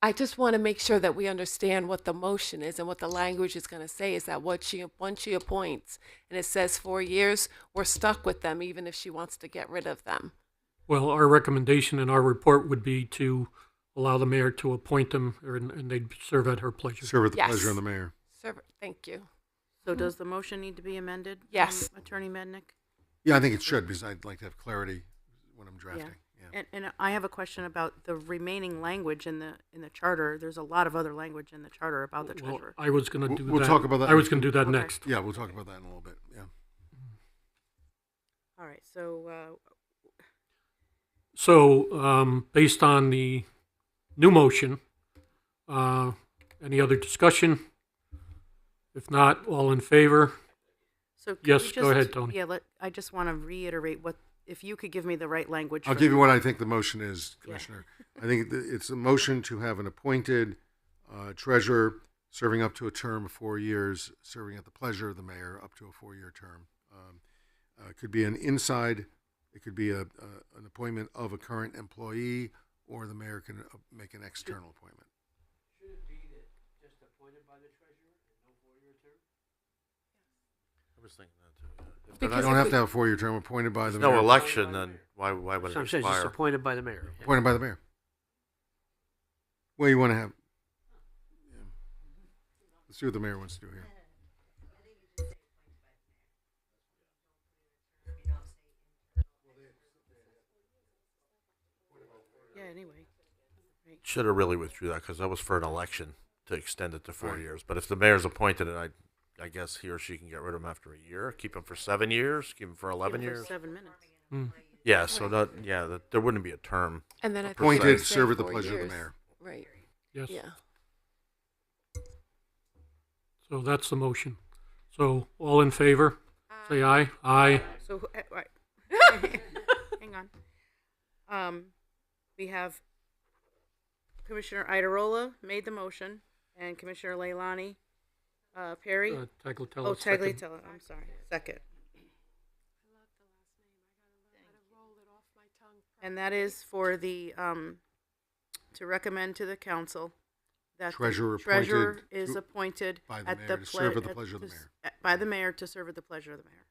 I just want to make sure that we understand what the motion is and what the language is going to say is that once she appoints and it says 4 years, we're stuck with them even if she wants to get rid of them. well, our recommendation in our report would be to allow the mayor to appoint them, and they'd serve at her pleasure. Serve at the Yes. pleasure of the mayor. Thank you. So does the motion need to be amended? Yes. Attorney Mednick? Yeah, I think it should, because I'd like to have clarity when I'm drafting. Yeah. And I have a question about the remaining language in the charter. There's a lot of other language in the charter about the Well, treasurer. I was going to do that. We'll talk about that. I was going to do that Okay. next. Yeah, we'll talk about that in a little bit. Yeah. All right, so So, based on the new motion, any other discussion? If not, all in favor? so can Yes, we go just- ahead, Tony. Yeah, I just want to reiterate if you could give me the right language. I'll for give you the- what I think the motion is, Yeah. Commissioner. I think it's a motion to have an appointed treasurer serving up to a term of 4 years, serving at the pleasure of the mayor up to a 4-year term. It could be it could be an appointment of a current employee, or the mayor can make an external appointment. Should it be that just appointed by the treasurer and no 4-year term? I was thinking that too, yeah. If I they're Because don't not- have to have a 4-year term appointed by the there's no mayor. election, then why would So it I'm saying just expire? appointed by the mayor. Yeah. Appointed by the mayor. Well, you want to have. Yeah. Let's see what the mayor wants to do here. should have really withdrew that because that was for an election to extend it to 4 years. But if the mayor's appointed it, I guess he or she can get rid of him after a year, keep him for 7 years, keep him for 11 Give her years. 7 minutes. Yeah, so there wouldn't be a term. And then I think Appointed, you said serve at the 4 pleasure of the years. mayor. Right. Yes. Yeah. So that's the motion. So all in favor, say aye. Aye. So, right. Hang on. We have Commissioner Idarola made the motion, and Commissioner Leilani, Perry. Tagliatella. Oh, second. Tagliatella, I'm sorry, second. And that is for the, to recommend to the council that the Treasurer treasurer appointed is to- appointed by the at mayor the to serve at the pleasure of the mayor. by the mayor to serve at the pleasure of the mayor.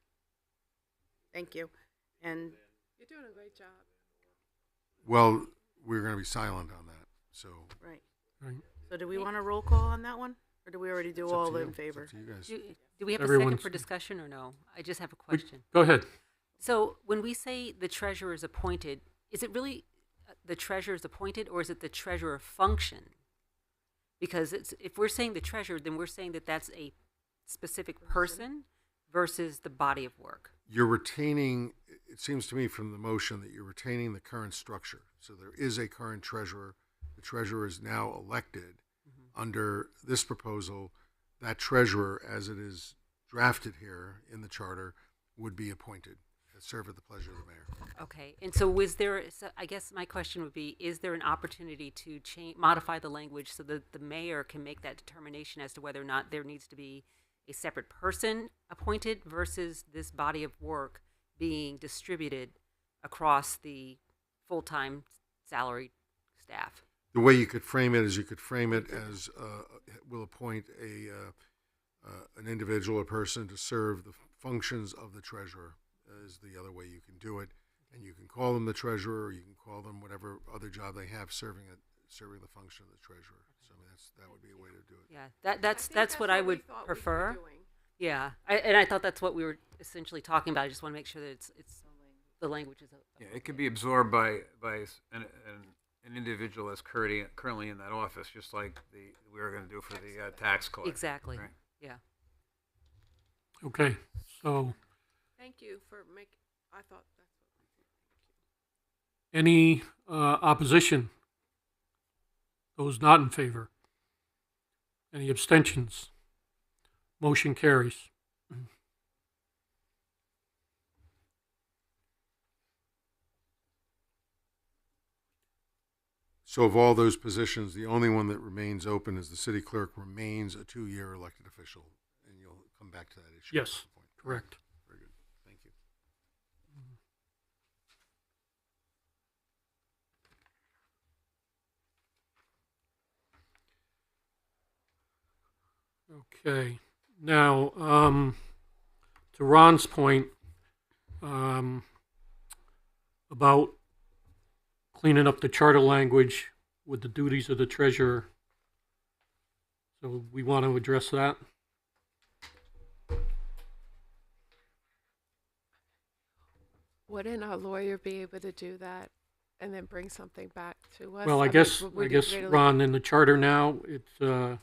Thank you. And You're doing a great job. Well, we're going to be silent on that. So right. Right. So do we want a roll call on that one, or do we already do it's up all to you. in It's favor? up to you guys. Do we have a Everyone's- second for discussion or no? I just have a question. Go ahead. So when we say the treasurer is appointed, is it really the treasurer is appointed, or is it the treasurer function? Because if we're saying the treasurer, then we're saying that that's a specific person versus the body of work. You're retaining, it seems to me from the motion that you're retaining the current structure. So there is a current treasurer. The treasurer is now elected. Under this proposal, that treasurer, as it is drafted here in the charter, would be appointed to serve at the pleasure of the mayor. Okay, and so I guess my question would be, is there an opportunity to modify the language so that the mayor can make that determination as to whether or not there needs to be a separate person appointed versus this body of work being distributed across the full-time salaried staff? The way you could frame it is you could frame it as we'll appoint an individual or person to serve the functions of the treasurer is the other way you can do it. And you can call them the treasurer, or you can call them whatever other job they have serving the function of the treasurer. So I mean, that would be a way to do it. Yeah, that's what I would prefer. Yeah, I thought that's what we were essentially talking about. I just want to make sure that it's the language is. Yeah, it could be absorbed by an individual that's currently in that office, just like we were going to do for the tax collector. Exactly. Right. Yeah. Okay. So Thank you for making. I thought that's what we did. any opposition? Those not in favor? Any abstentions? Motion carries. So of all those positions, the only one that remains open is the city clerk remains a 2-year elected official. And you'll come back to that issue. Yes, at some point. correct. Very good. Thank you. Okay. Now, to Ron's point about cleaning up the charter language with the duties of the treasurer. So we want to address that. Wouldn't our lawyer be able to do that and then bring something back to us? Well, I mean, guess, would you really- Ron, in the charter now, it's, the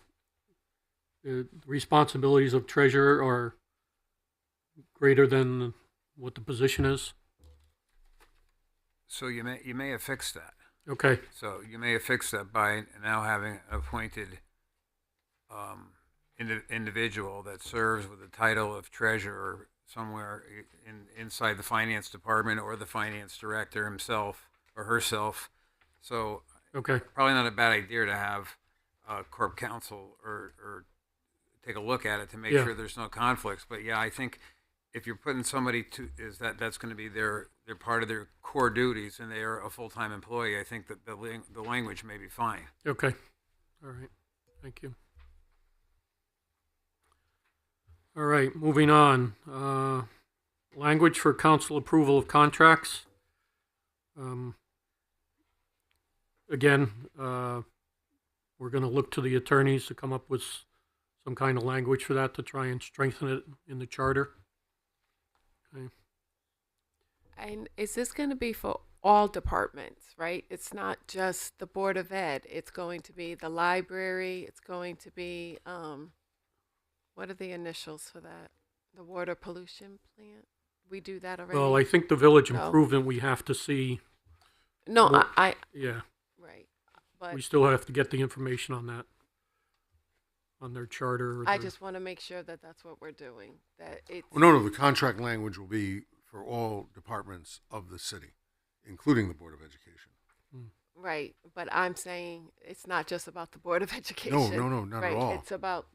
responsibilities of treasurer are greater than what the position is. So you may have fixed that. Okay, So you may have fixed that by now having an appointed individual that serves with the title of treasurer somewhere inside the finance department, or the finance director himself or herself. So okay, probably not a bad idea to have corp counsel or take a look at it to make Yeah. sure there's no conflicts. But yeah, I think if you're putting somebody that's going to be their part of their core duties, and they are a full-time employee, I think that the language may be fine. okay. All right, thank you. All right, moving on. Language for council approval of contracts. Again, we're going to look to the attorneys to come up with some kind of language for that to try and strengthen it in the charter. Okay. And is this going to be for all departments, right? It's not just the Board of Ed. It's going to be the library. It's going to be, what are the initials for that? The water pollution plant? We do that already? Well, I think the village No. improvement, we have to see, No, Well, I yeah, right. But we still have to get the information on that, on their charter. or I their- just want to make sure that that's what we're doing, that it's. Well, no, the contract language will be for all departments of the city, including the Board of Education. Right, but I'm saying it's not just about the Board of Education. No, not at right, all. It's about,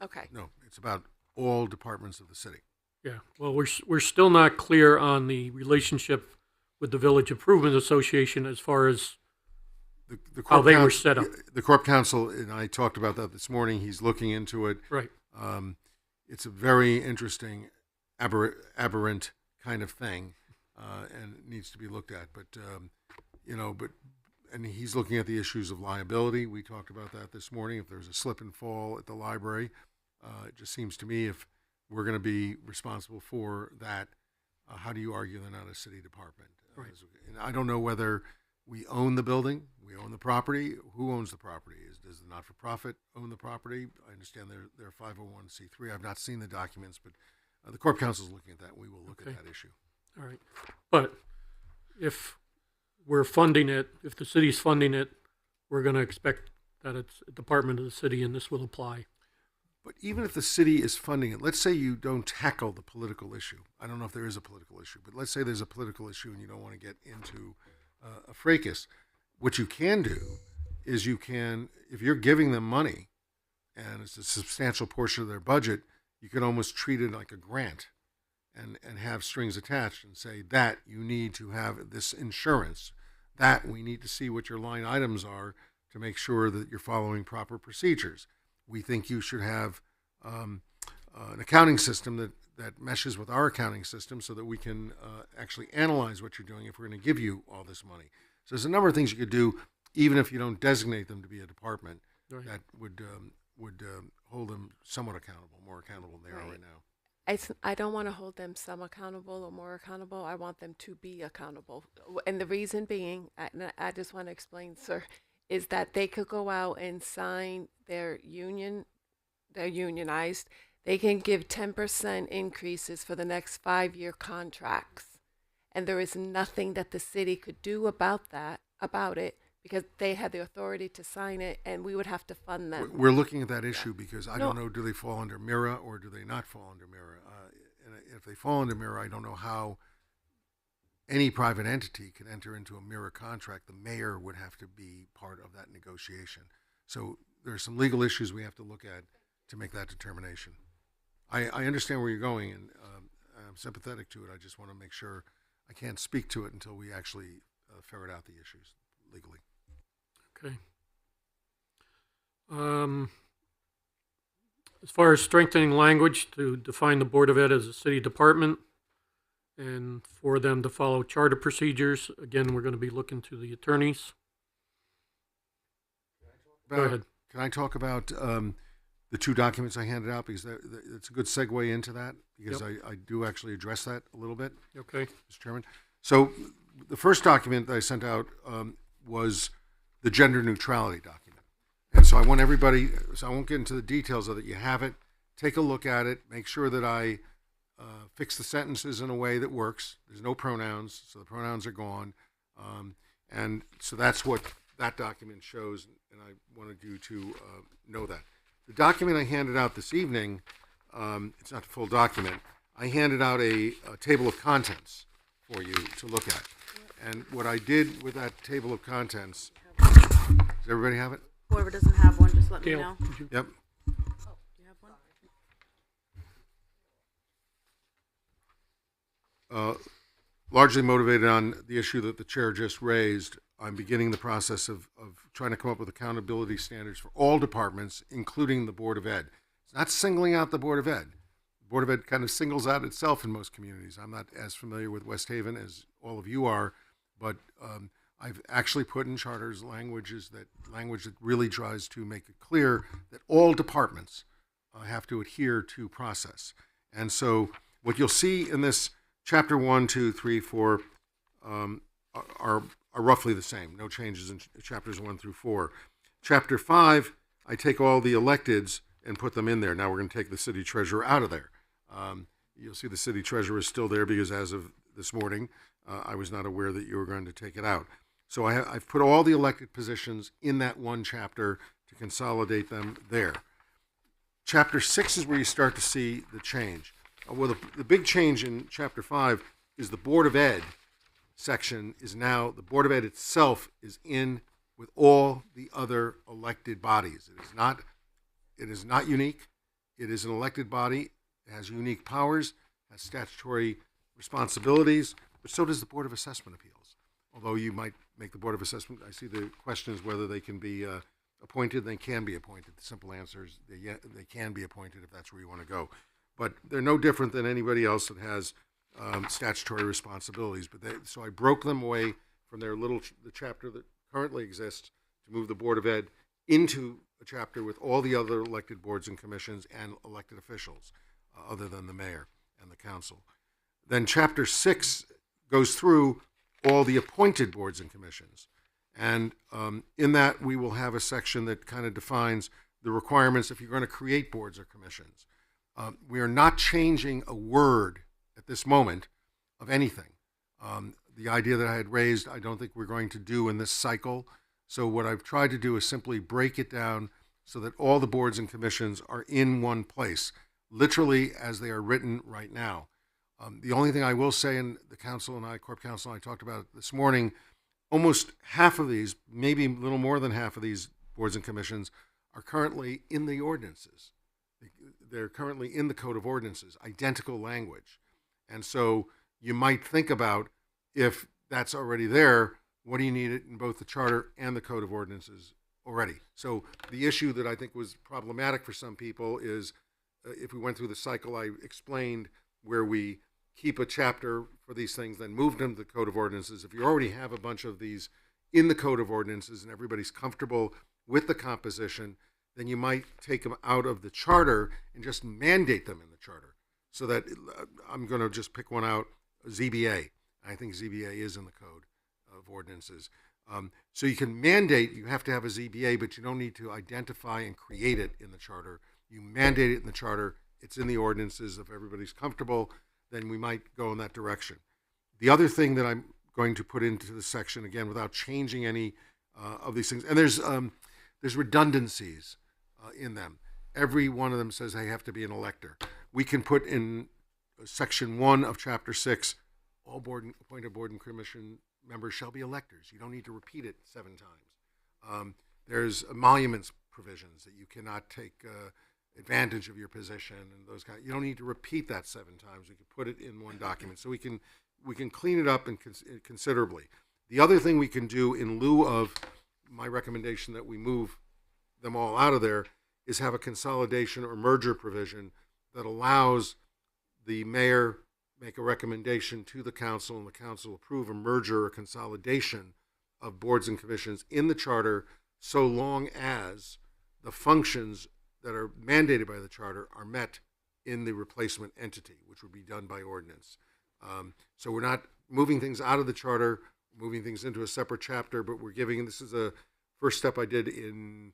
okay. No, it's about all departments of the city. Yeah, well, we're still not clear on the relationship with the Village Improvement Association as far as The How Corp they were Council- set up. The Corp Council, and I talked about that this morning, he's looking into it. right. It's a very interesting, aberrant kind of thing, and it needs to be looked at. But and he's looking at the issues of liability. We talked about that this morning. If there's a slip and fall at the library, it just seems to me if we're going to be responsible for that, how do you argue they're not a city department? Right. And I don't know whether we own the building, we own the property. Who owns the property? Does the not-for-profit own the property? I understand they're 501c3. I've not seen the documents, but the Corp Council is looking at that. We will look Okay. at that issue. All right, but if we're funding it, if the city's funding it, we're going to expect that it's a department of the city, and this will apply. But even if the city is funding it, let's say you don't tackle the political issue. I don't know if there is a political issue, but let's say there's a political issue and you don't want to get into a fracas. What you can do is you can, if you're giving them money and it's a substantial portion of their budget, you can almost treat it like a grant and have strings attached and say that you need to have this insurance, that we need to see what your line items are to make sure that you're following proper procedures. We think you should have an accounting system that meshes with our accounting system so that we can actually analyze what you're doing if we're going to give you all this money. So there's a number of things you could do, even if you don't designate them to be a department, Right. that would hold them somewhat accountable, more accountable than they are right now. I don't want to hold them some accountable or more accountable. I want them to be accountable. And the reason being, I just want to explain, sir, is that they could go out and sign they're unionized. They can give 10% increases for the next 5-year contracts. And there is nothing that the city could do about it, because they had the authority to sign it, and we would have to fund them. We're looking at that issue because I No. don't know, do they fall under MIRA or do they not fall under MIRA? And if they fall under MIRA, I don't know how any private entity can enter into a MIRA contract. The mayor would have to be part of that negotiation. So there are some legal issues we have to look at to make that determination. I understand where you're going, and I'm sympathetic to it. I just want to make sure I can't speak to it until we actually ferret out the issues legally. Okay. As far as strengthening language to define the Board of Ed as a city department and for them to follow charter procedures, again, we're going to be looking to the attorneys. Go ahead. Can I talk about the two documents I handed out? Because it's a good segue into that, because Yep. I do actually address that a little bit, Okay. Mr. Chairman. So the first document that I sent out was the gender neutrality document. And so I want everybody, so I won't get into the details of it. You have it. Take a look at it. Make sure that I fix the sentences in a way that works. There's no pronouns, so the pronouns are gone. And so that's what that document shows, and I wanted you to know that. The document I handed out this evening, it's not the full document. I handed out a table of contents for you to look at. And what I did with that table of contents, does everybody have it? Whoever doesn't have one, just let me Gail, know. would you- Yep. Do you have one? Largely motivated on the issue that the chair just raised, I'm beginning the process of trying to come up with accountability standards for all departments, including the Board of Ed. It's not singling out the Board of Ed. The Board of Ed kind of singles out itself in most communities. I'm not as familiar with West Haven as all of you are, but I've actually put in charters language that really tries to make it clear that all departments have to adhere to process. And so what you'll see in this chapter 1, 2, 3, 4 are roughly the same. No changes in chapters 1 through 4. Chapter 5, I take all the electeds and put them in there. Now we're going to take the city treasurer out of there. You'll see the city treasurer is still there because as of this morning, I was not aware that you were going to take it out. So I've put all the elected positions in that one chapter to consolidate them there. Chapter 6 is where you start to see the change. Well, the big change in Chapter 5 is the Board of Ed section is now, the Board of Ed itself is in with all the other elected bodies. It is not unique. It is an elected body. It has unique powers, has statutory responsibilities, but so does the Board of Assessment Appeals. Although you might make the Board of Assessment, I see the question is whether they can be appointed. They can be appointed. The simple answer is they can be appointed if that's where you want to go. But they're no different than anybody else that has statutory responsibilities. So I broke them away from their the chapter that currently exists to move the Board of Ed into a chapter with all the other elected boards and commissions and elected officials, other than the mayor and the council. Then Chapter 6 goes through all the appointed boards and commissions. And in that, we will have a section that kind of defines the requirements if you're going to create boards or commissions. We are not changing a word at this moment of anything. The idea that I had raised, I don't think we're going to do in this cycle. So what I've tried to do is simply break it down so that all the boards and commissions are in one place, literally as they are written right now. The only thing I will say, and the council and I, Corp Council and I talked about it this morning, almost half of these, maybe a little more than half of these boards and commissions are currently in the ordinances. They're currently in the Code of Ordinances, identical language. And so you might think about, if that's already there, what do you need it in both the charter and the Code of Ordinances already? So the issue that I think was problematic for some people is if we went through the cycle, I explained where we keep a chapter for these things, then move them to the Code of Ordinances. If you already have a bunch of these in the Code of Ordinances and everybody's comfortable with the composition, then you might take them out of the charter and just mandate them in the charter. So that I'm going to just pick one out, ZBA. I think ZBA is in the Code of Ordinances. So you can mandate, you have to have a ZBA, but you don't need to identify and create it in the charter. You mandate it in the charter, it's in the ordinances. If everybody's comfortable, then we might go in that direction. The other thing that I'm going to put into this section, again, without changing any of these things, and there's redundancies in them. Every one of them says they have to be an elector. We can put in section 1 of chapter 6, all appointed board and commission members shall be electors. You don't need to repeat it 7 times. There's emoluments provisions that you cannot take advantage of your position and those kind. You don't need to repeat that 7 times. We can put it in one document, so we can clean it up considerably. The other thing we can do in lieu of my recommendation that we move them all out of there is have a consolidation or merger provision that allows the mayor make a recommendation to the council and the council approve a merger or consolidation of boards and commissions in the charter, so long as the functions that are mandated by the charter are met in the replacement entity, which would be done by ordinance. So we're not moving things out of the charter, moving things into a separate chapter, but we're giving, and this is a first step I did in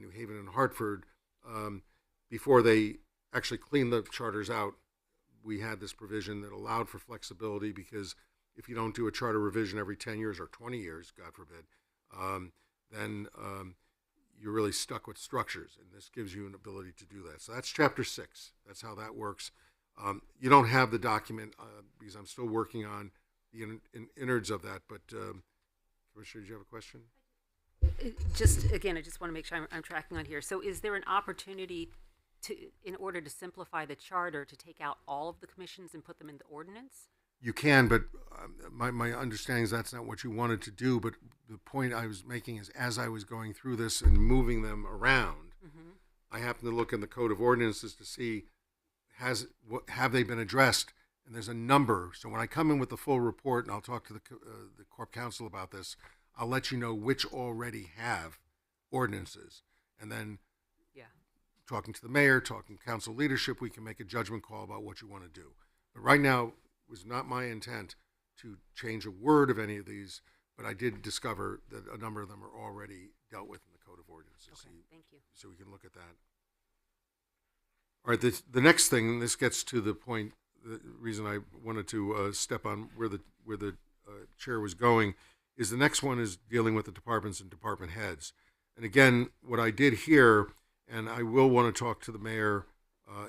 New Haven and Hartford, before they actually cleaned the charters out. We had this provision that allowed for flexibility, because if you don't do a charter revision every 10 years or 20 years, God forbid, then you're really stuck with structures, and this gives you an ability to do that. So that's chapter 6. That's how that works. You don't have the document because I'm still working on the innards of that, but Commissioner, do you have a question? Just again, I just want to make sure I'm tracking on here. So is there an opportunity to, in order to simplify the charter, to take out all of the commissions and put them in the ordinance? You can, but my understanding is that's not what you wanted to do. But the point I was making is, as I was going through this and moving them around, I happened to look in the Code of Ordinances to see, have they been addressed? And there's a number. So when I come in with the full report, and I'll talk to the Corp Council about this, I'll let you know which already have ordinances. And then talking to the mayor, talking to council leadership, we can make a judgment call about what you want to do. But right now, it was not my intent to change a word of any of these, but I did discover that a number of them are already dealt with in the Code of Ordinances. Okay, thank you. So we can look at that. All right, the next thing, and this gets to the point, the reason I wanted to step on where the chair was going, is the next one is dealing with the departments and department heads. And again, what I did here, and I will want to talk to the mayor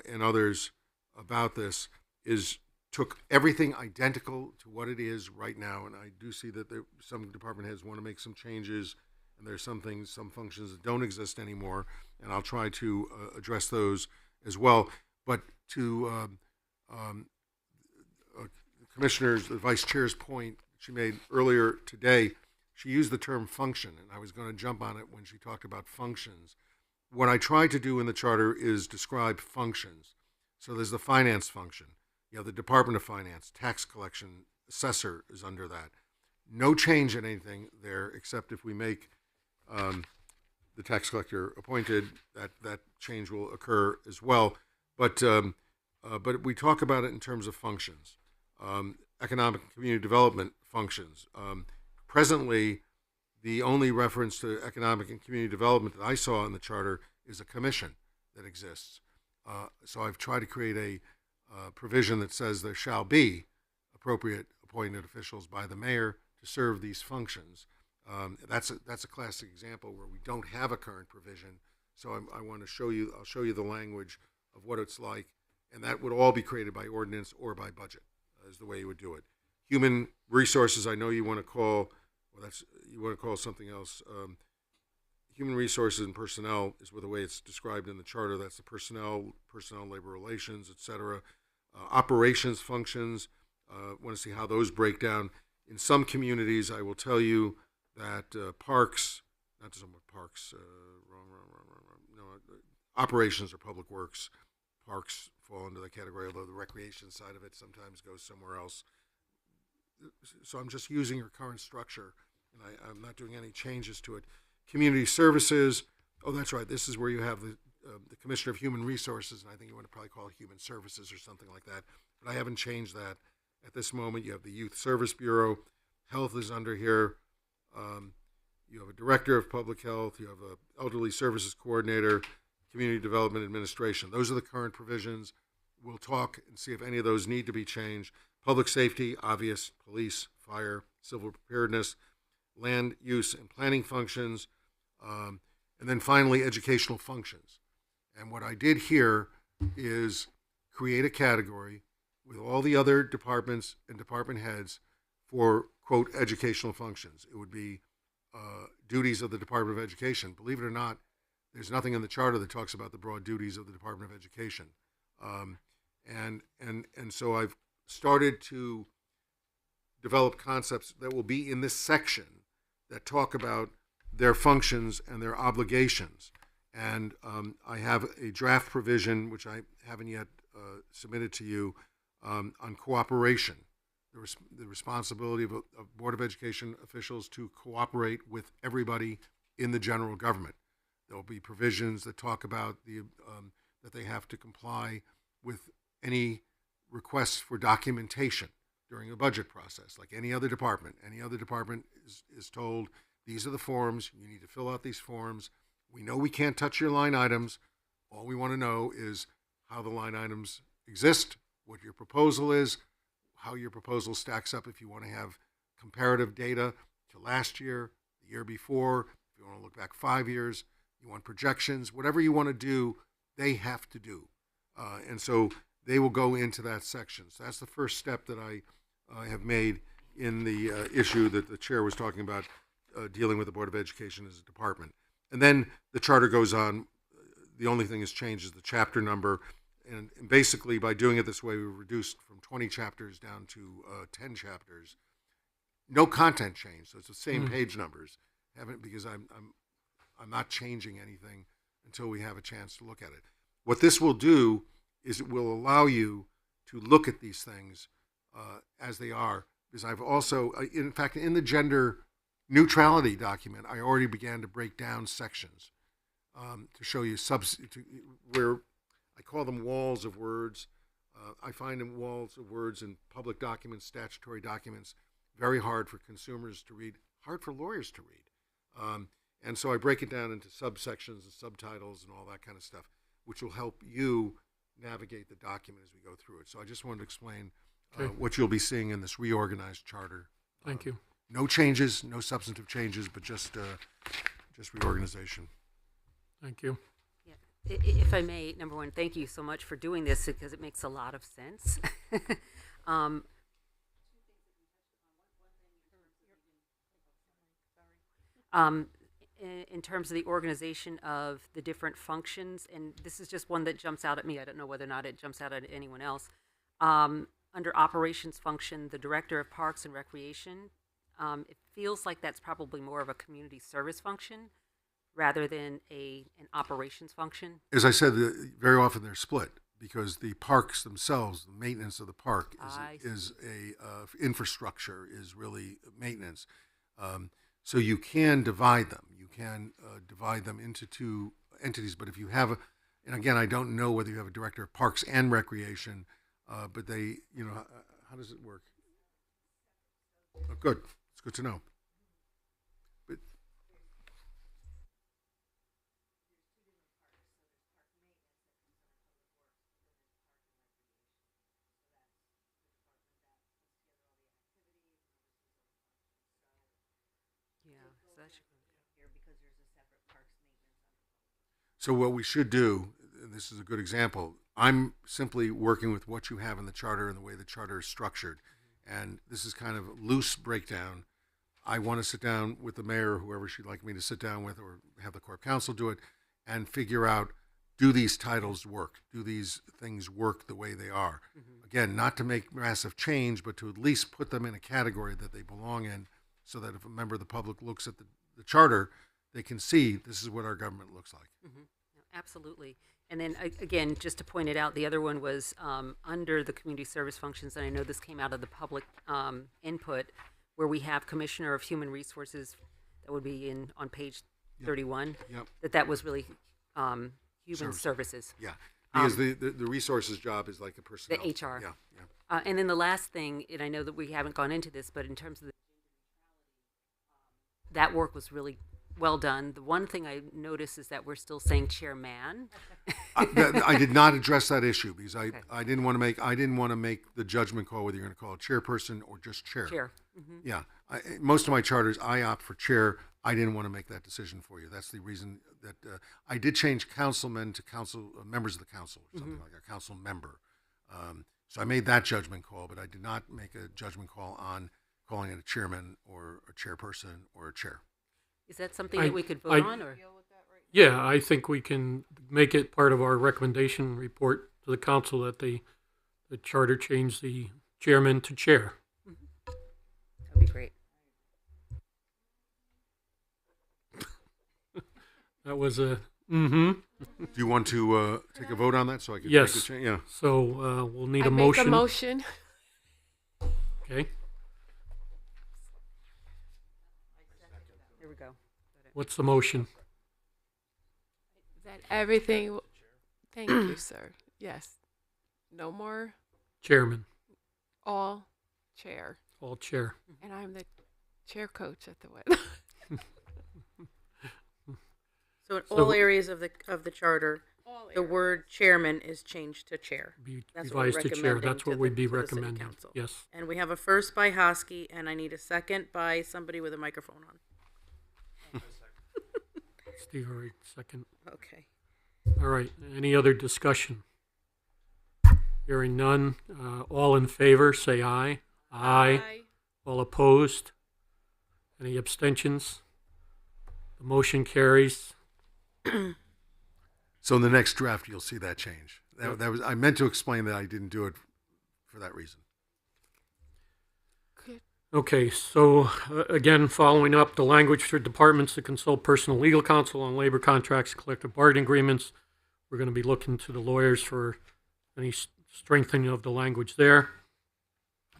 and others about this, is took everything identical to what it is right now. And I do see that some department heads want to make some changes, and there's some things, some functions that don't exist anymore, and I'll try to address those as well. But to Commissioner's, the Vice Chair's point she made earlier today, she used the term function, and I was going to jump on it when she talked about functions. What I tried to do in the charter is describe functions. So there's the finance function. You have the Department of Finance, tax collection, assessor is under that. No change in anything there, except if we make the tax collector appointed, that change will occur as well. But we talk about it in terms of functions. Economic and community development functions. Presently, the only reference to economic and community development that I saw in the charter is a commission that exists. So I've tried to create a provision that says there shall be appropriate appointed officials by the mayor to serve these functions. That's a classic example where we don't have a current provision. So I want to show you. I'll show you the language of what it's like, and that would all be created by ordinance or by budget, is the way you would do it. Human resources, I know you want to call. Well, you want to call something else. Human resources and personnel is the way it's described in the charter. That's the personnel, labor relations, etc. Operations functions. Want to see how those break down. In some communities, I will tell you that parks, not some parks, wrong. No, operations or public works. Parks fall into that category, although the recreation side of it sometimes goes somewhere else. So I'm just using your current structure, and I'm not doing any changes to it. Community services, oh, that's right. This is where you have the Commissioner of Human Resources, and I think you want to probably call it Human Services or something like that. But I haven't changed that at this moment. You have the Youth Service Bureau. Health is under here. You have a Director of Public Health. You have a Elderly Services Coordinator, Community Development Administration. Those are the current provisions. We'll talk and see if any of those need to be changed. Public safety, obvious, police, fire, civil preparedness, land use and planning functions, and then finally educational functions. And what I did here is create a category with all the other departments and department heads for, quote, educational functions. It would be duties of the Department of Education. Believe it or not, there's nothing in the charter that talks about the broad duties of the Department of Education. And so I've started to develop concepts that will be in this section that talk about their functions and their obligations. And I have a draft provision, which I haven't yet submitted to you, on cooperation, the responsibility of Board of Education officials to cooperate with everybody in the general government. There will be provisions that talk about that they have to comply with any requests for documentation during a budget process, like any other department. Any other department is told, these are the forms, you need to fill out these forms. We know we can't touch your line items. All we want to know is how the line items exist, what your proposal is, how your proposal stacks up if you want to have comparative data to last year, the year before, if you want to look back 5 years, you want projections, whatever you want to do, they have to do. And so they will go into that section. So that's the first step that I have made in the issue that the chair was talking about, dealing with the Board of Education as a department. And then the charter goes on. The only thing that's changed is the chapter number. And basically, by doing it this way, we reduced from 20 chapters down to 10 chapters. No content change, so it's the same page numbers. Because I'm not changing anything until we have a chance to look at it. What this will do is it will allow you to look at these things as they are. Because I've also, in fact, in the gender neutrality document, I already began to break down sections to show you where I call them walls of words. I find in walls of words in public documents, statutory documents, very hard for consumers to read, hard for lawyers to read. And so I break it down into subsections and subtitles and all that kind of stuff, which will help you navigate the document as we go through it. So I just wanted to explain what you'll be seeing in this reorganized charter. Thank you. No changes, no substantive changes, but just reorganization. Thank you. Yeah. If I may, number one, thank you so much for doing this because it makes a lot of sense. In terms of the organization of the different functions, and this is just one that jumps out at me. I don't know whether or not it jumps out at anyone else. Under operations function, the director of parks and recreation, it feels like that's probably more of a community service function rather than an operations function. As I said, very often they're split because the parks themselves, the maintenance of the park is infrastructure, is really maintenance. So you can divide them. You can divide them into two entities. But if you have and again, I don't know whether you have a director of parks and recreation, but they, how does it work? Oh, good. It's good to know. But Yeah, so that should here because there's a separate parks maintenance. so what we should do, and this is a good example, I'm simply working with what you have in the charter and the way the charter is structured. And this is kind of a loose breakdown. I want to sit down with the mayor, whoever she'd like me to sit down with, or have the Corp Council do it, and figure out, do these titles work? Do these things work the way they are? Again, not to make massive change, but to at least put them in a category that they belong in, so that if a member of the public looks at the charter, they can see this is what our government looks like. Absolutely. And then again, just to point it out, the other one was under the community service functions, and I know this came out of the public input, where we have Commissioner of Human Resources, that would be on page 31. Yep. That was really human services. Yeah, because the resources job is like the personnel. The HR. Yeah. And then the last thing, and I know that we haven't gone into this, but in terms of that work was really well done. The one thing I noticed is that we're still saying chairman. I did not address that issue because I didn't want to make the judgment call whether you're going to call it chairperson or just chair. Chair. Yeah, most of my charters I opt for chair. I didn't want to make that decision for you. That's the reason that I did change councilmen to council members of the council, or something like a council member. So I made that judgment call, but I did not make a judgment call on calling it a chairman or a chairperson or a chair. Is that something that we could vote on? Or? Yeah, I think we can make it part of our recommendation report to the council that the charter change the chairman to chair. That'd be great. That was a Do you want to take a vote on that so I can yes. make the change? Yeah. So we'll need I a make motion. a motion. Okay. Here we go. What's the motion? That everything. Thank you, sir. Yes. No more. Chairman. All chair. All chair. And I'm the chair coach at the wedding. So in So- all areas of the charter, the word chairman is changed to chair. Be That's what we're revised to chair. recommending That's what to we'd the- be to the city recommending. council. Yes. And we have a first by Hosky, and I need a second by somebody with a microphone on. Steve, all right, second. Okay. All right. Any other discussion? Hearing none. All in favor, say aye. Aye. All opposed? Any abstentions? The motion carries. So in the next draft, you'll see that change. That was I meant to explain that I didn't do it for that reason. Good. Okay, so again, following up, the language for departments to consult personal legal counsel on labor contracts, collective bargaining agreements. We're going to be looking to the lawyers for any strengthening of the language there.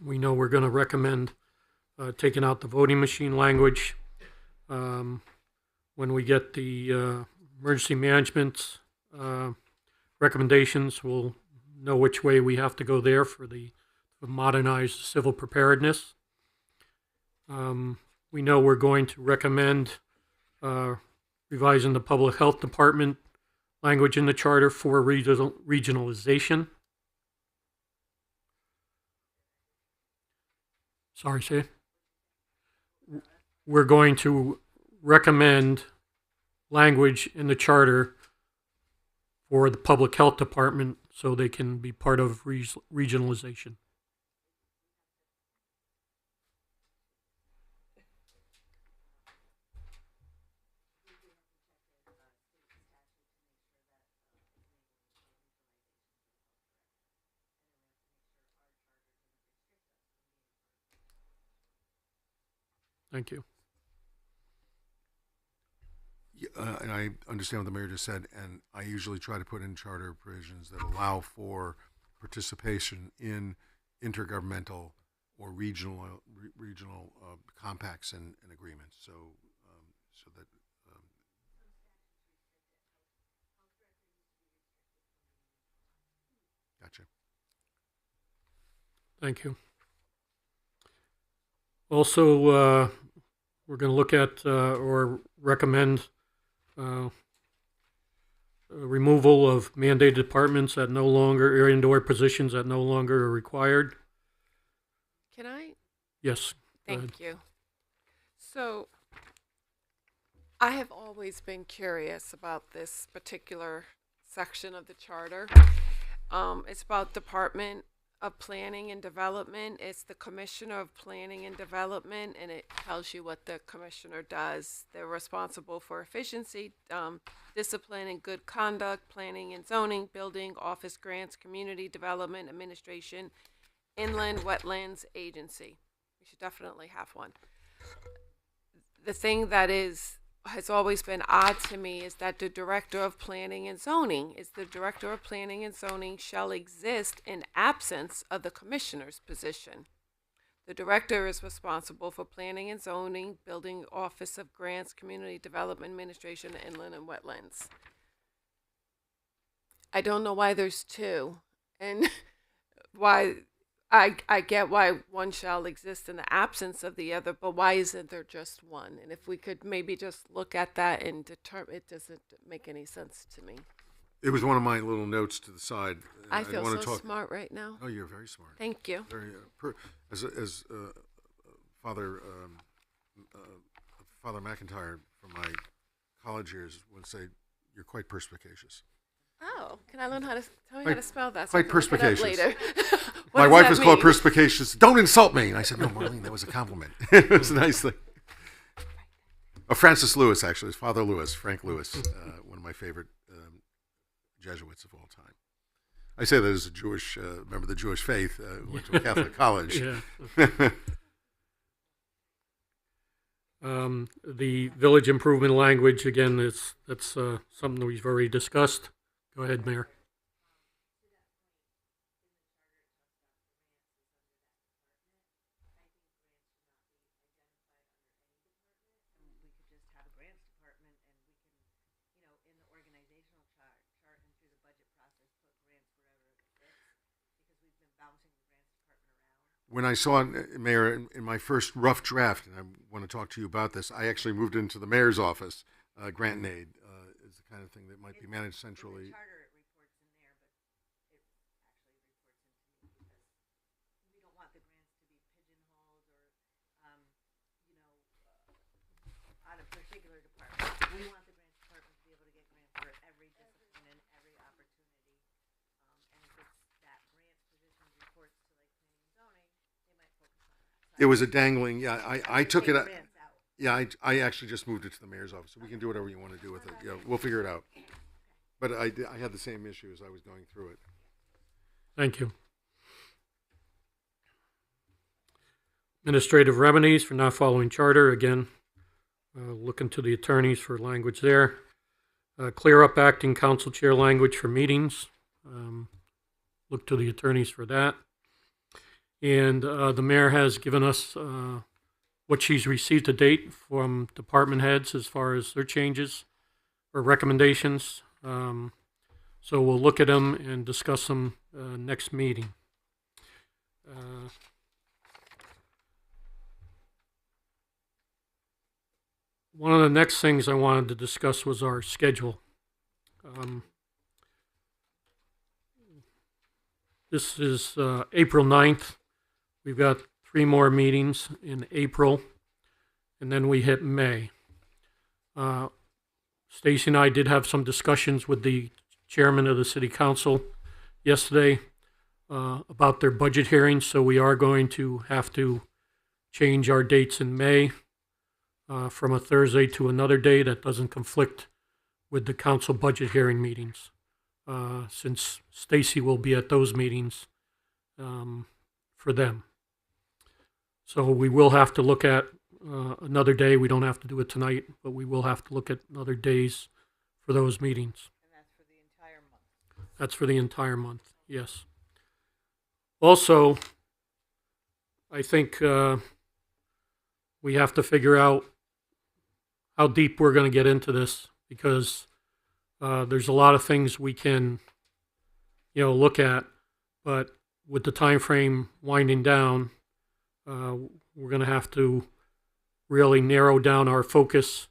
We know we're going to recommend taking out the voting machine language. When we get the emergency management recommendations, we'll know which way we have to go there for the modernized civil preparedness. We know we're going to recommend revising the public health department language in the charter for regionalization. Sorry, say it. We're going to recommend language in the charter for the public health department so they can be part of regionalization. Thank you. And I understand what the mayor just said, and I usually try to put in charter provisions that allow for participation in intergovernmental or regional compacts and agreements. So that gotcha. Thank you. Also, we're going to look at or recommend removal of mandated departments that no longer, or indoor positions that no longer are required. Can I? Yes. go ahead. Thank you. So, I have always been curious about this particular section of the charter. It's about Department of Planning and Development. It's the Commissioner of Planning and Development, and it tells you what the commissioner does. They're responsible for efficiency, discipline and good conduct, planning and zoning, building, office grants, community development, administration, inland wetlands agency. We should definitely have one. The thing that has always been odd to me is that the Director of Planning and Zoning shall exist in absence of the Commissioner's position. The Director is responsible for Planning and Zoning, Building, Office of Grants, Community Development, Administration, Inland and Wetlands. I don't know why there's two, and why I get why one shall exist in the absence of the other, but why isn't there just one? And if we could maybe just look at that and determine, it doesn't make any sense to me. It was one of my little notes to the side. I feel so smart right now. Oh, you're very smart. Thank you. Very as Father McIntyre from my college years would say, you're quite perspicacious. Oh, can I learn how to tell me how to spell that? Quite I can look it up perspicacious. later. My wife is called perspicacious. Don't insult me. And I said, no, Marlene, that was a compliment. It was a nice thing. Francis Lewis, actually, his Father Lewis, Frank Lewis, one of my favorite Jesuits of all time. I say that as a Jewish member of the Jewish faith, who went to a Catholic college. The village improvement language, again, that's something that we've already discussed. Go ahead, Mayor. When I saw it, Mayor, in my first rough draft, and I want to talk to you about this, I actually moved into the mayor's office. Grant and aid is the kind of thing that might be managed centrally. In the charter, it reports in there, but it actually reports into me because we don't want the grants to be pigeonholed or, out of particular department. We want the grants department to be able to get grants for every discipline and every opportunity. And if it's that grants position reports to like planning and zoning, they might focus on that. It was a dangling, I took it. Grants out. Yeah, I actually just moved it to the mayor's office, so we can do whatever you want to do with it. Yeah, we'll figure it out. But I had the same issue as I was going through it. Thank you. Administrative remedies for not following charter. Again, looking to the attorneys for language there. Clear up acting council chair language for meetings. Look to the attorneys for that. And the mayor has given us what she's received to date from department heads as far as their changes or recommendations. So we'll look at them and discuss them next meeting. One of the next things I wanted to discuss was our schedule. This is April 9th. We've got 3 more meetings in April, and then we hit May. Stacy and I did have some discussions with the chairman of the city council yesterday about their budget hearings, so we are going to have to change our dates in May from a Thursday to another day that doesn't conflict with the council budget hearing meetings, since Stacy will be at those meetings for them. So we will have to look at another day. We don't have to do it tonight, but we will have to look at other days for those meetings. And that's for the entire month. That's for the entire month, yes. Also, I think we have to figure out how deep we're going to get into this, because there's a lot of things we can, look at, but with the time frame winding down, we're going to have to really narrow down our focus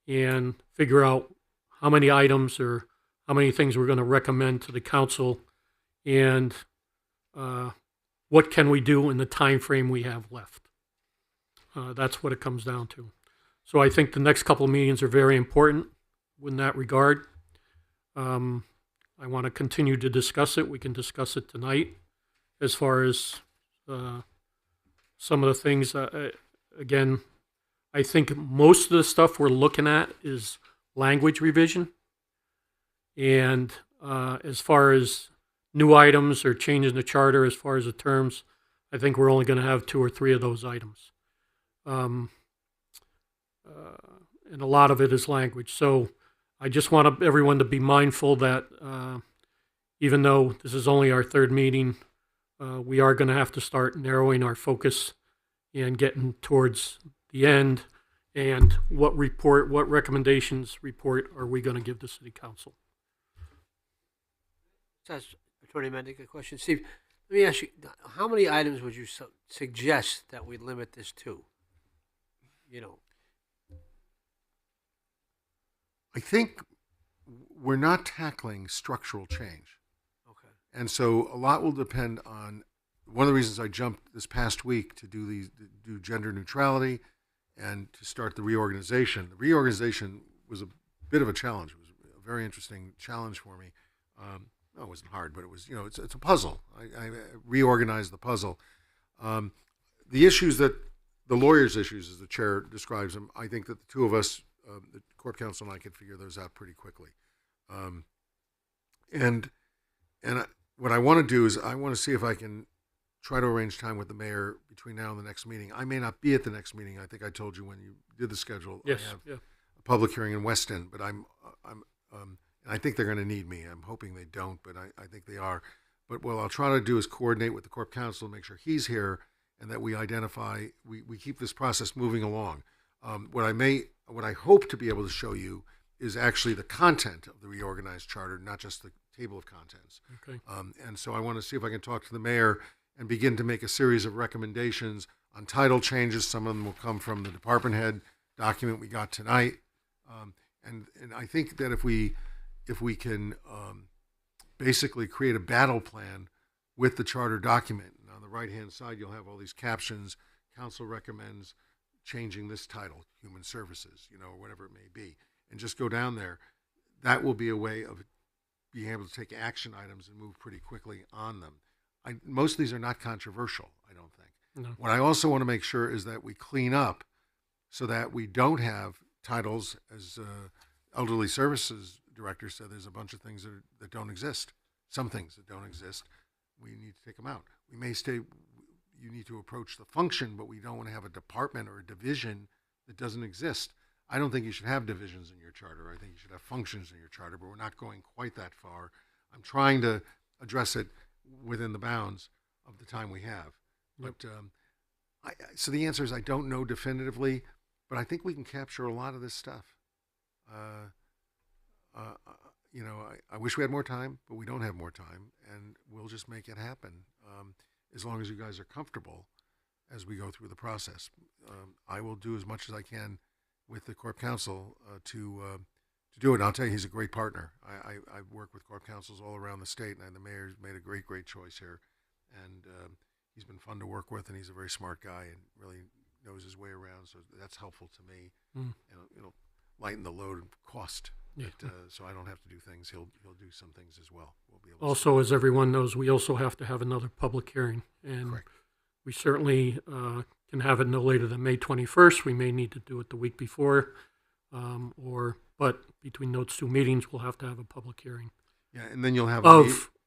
and figure out how many items or how many things we're going to recommend to the council, and what can we do in the time frame we have left. That's what it comes down to. So I think the next couple of meetings are very important in that regard. I want to continue to discuss it. We can discuss it tonight as far as some of the things. Again, I think most of the stuff we're looking at is language revision. And as far as new items or changes in the charter, as far as the terms, I think we're only going to have 2 or 3 of those items. And a lot of it is language. So I just want everyone to be mindful that even though this is only our 3rd meeting, we are going to have to start narrowing our focus and getting towards the end. And what recommendations report are we going to give the city council? That's Attorney Mendick, a question. Steve, let me ask you, how many items would you suggest that we limit this to? I think we're not tackling structural change. Okay. And so a lot will depend on, one of the reasons I jumped this past week to do gender neutrality and to start the reorganization. The reorganization was a bit of a challenge. It was a very interesting challenge for me. No, it wasn't hard, but it was, it's a puzzle. I reorganized the puzzle. The issues the lawyer's issues, as the chair describes them, I think that the 2 of us, the court counsel and I, could figure those out pretty quickly. What I want to do is I want to see if I can try to arrange time with the mayor between now and the next meeting. I may not be at the next meeting. I think I told you when you did the schedule. Yes. I have Yeah. a public hearing in Weston, but and I think they're going to need me. I'm hoping they don't, but I think they are. But what I'll try to do is coordinate with the corp counsel, make sure he's here, and that we identify, we keep this process moving along. What I hope to be able to show you is actually the content of the reorganized charter, not just the table of contents. Okay. And so I want to see if I can talk to the mayor and begin to make a series of recommendations on title changes. Some of them will come from the department head document we got tonight. And I think that if we can basically create a battle plan with the charter document, and on the right-hand side you'll have all these captions. Council recommends changing this title, Human Services, or whatever it may be, and just go down there. That will be a way of being able to take action items and move pretty quickly on them. Most of these are not controversial, I don't think. No. What I also want to make sure is that we clean up so that we don't have titles, as Elderly Services Director said, there's a bunch of things that don't exist. Some things that don't exist, we need to take them out. We may stay, you need to approach the function, but we don't want to have a department or a division that doesn't exist. I don't think you should have divisions in your charter. I think you should have functions in your charter, but we're not going quite that far. I'm trying to address it within the bounds of the time we have. Yep. But so the answer is I don't know definitively, but I think we can capture a lot of this stuff. you know, I wish we had more time, but we don't have more time, and we'll just make it happen as long as you guys are comfortable as we go through the process. I will do as much as I can with the Corp Council to do it. And I'll tell you, he's a great partner. I work with Corp Councils all around the state, and the mayor's made a great choice here. And he's been fun to work with, and he's a very smart guy and really knows his way around. So that's helpful to me. And it'll lighten the load and cost. Yeah. But, so I don't have to do things. He'll do some things as well. We'll be able to Also, as everyone knows, we also have to have another public hearing. And Correct. we certainly can have it no later than May 21st. We may need to do it the week before. But between those two meetings, we'll have to have a public hearing Yeah, and then you'll have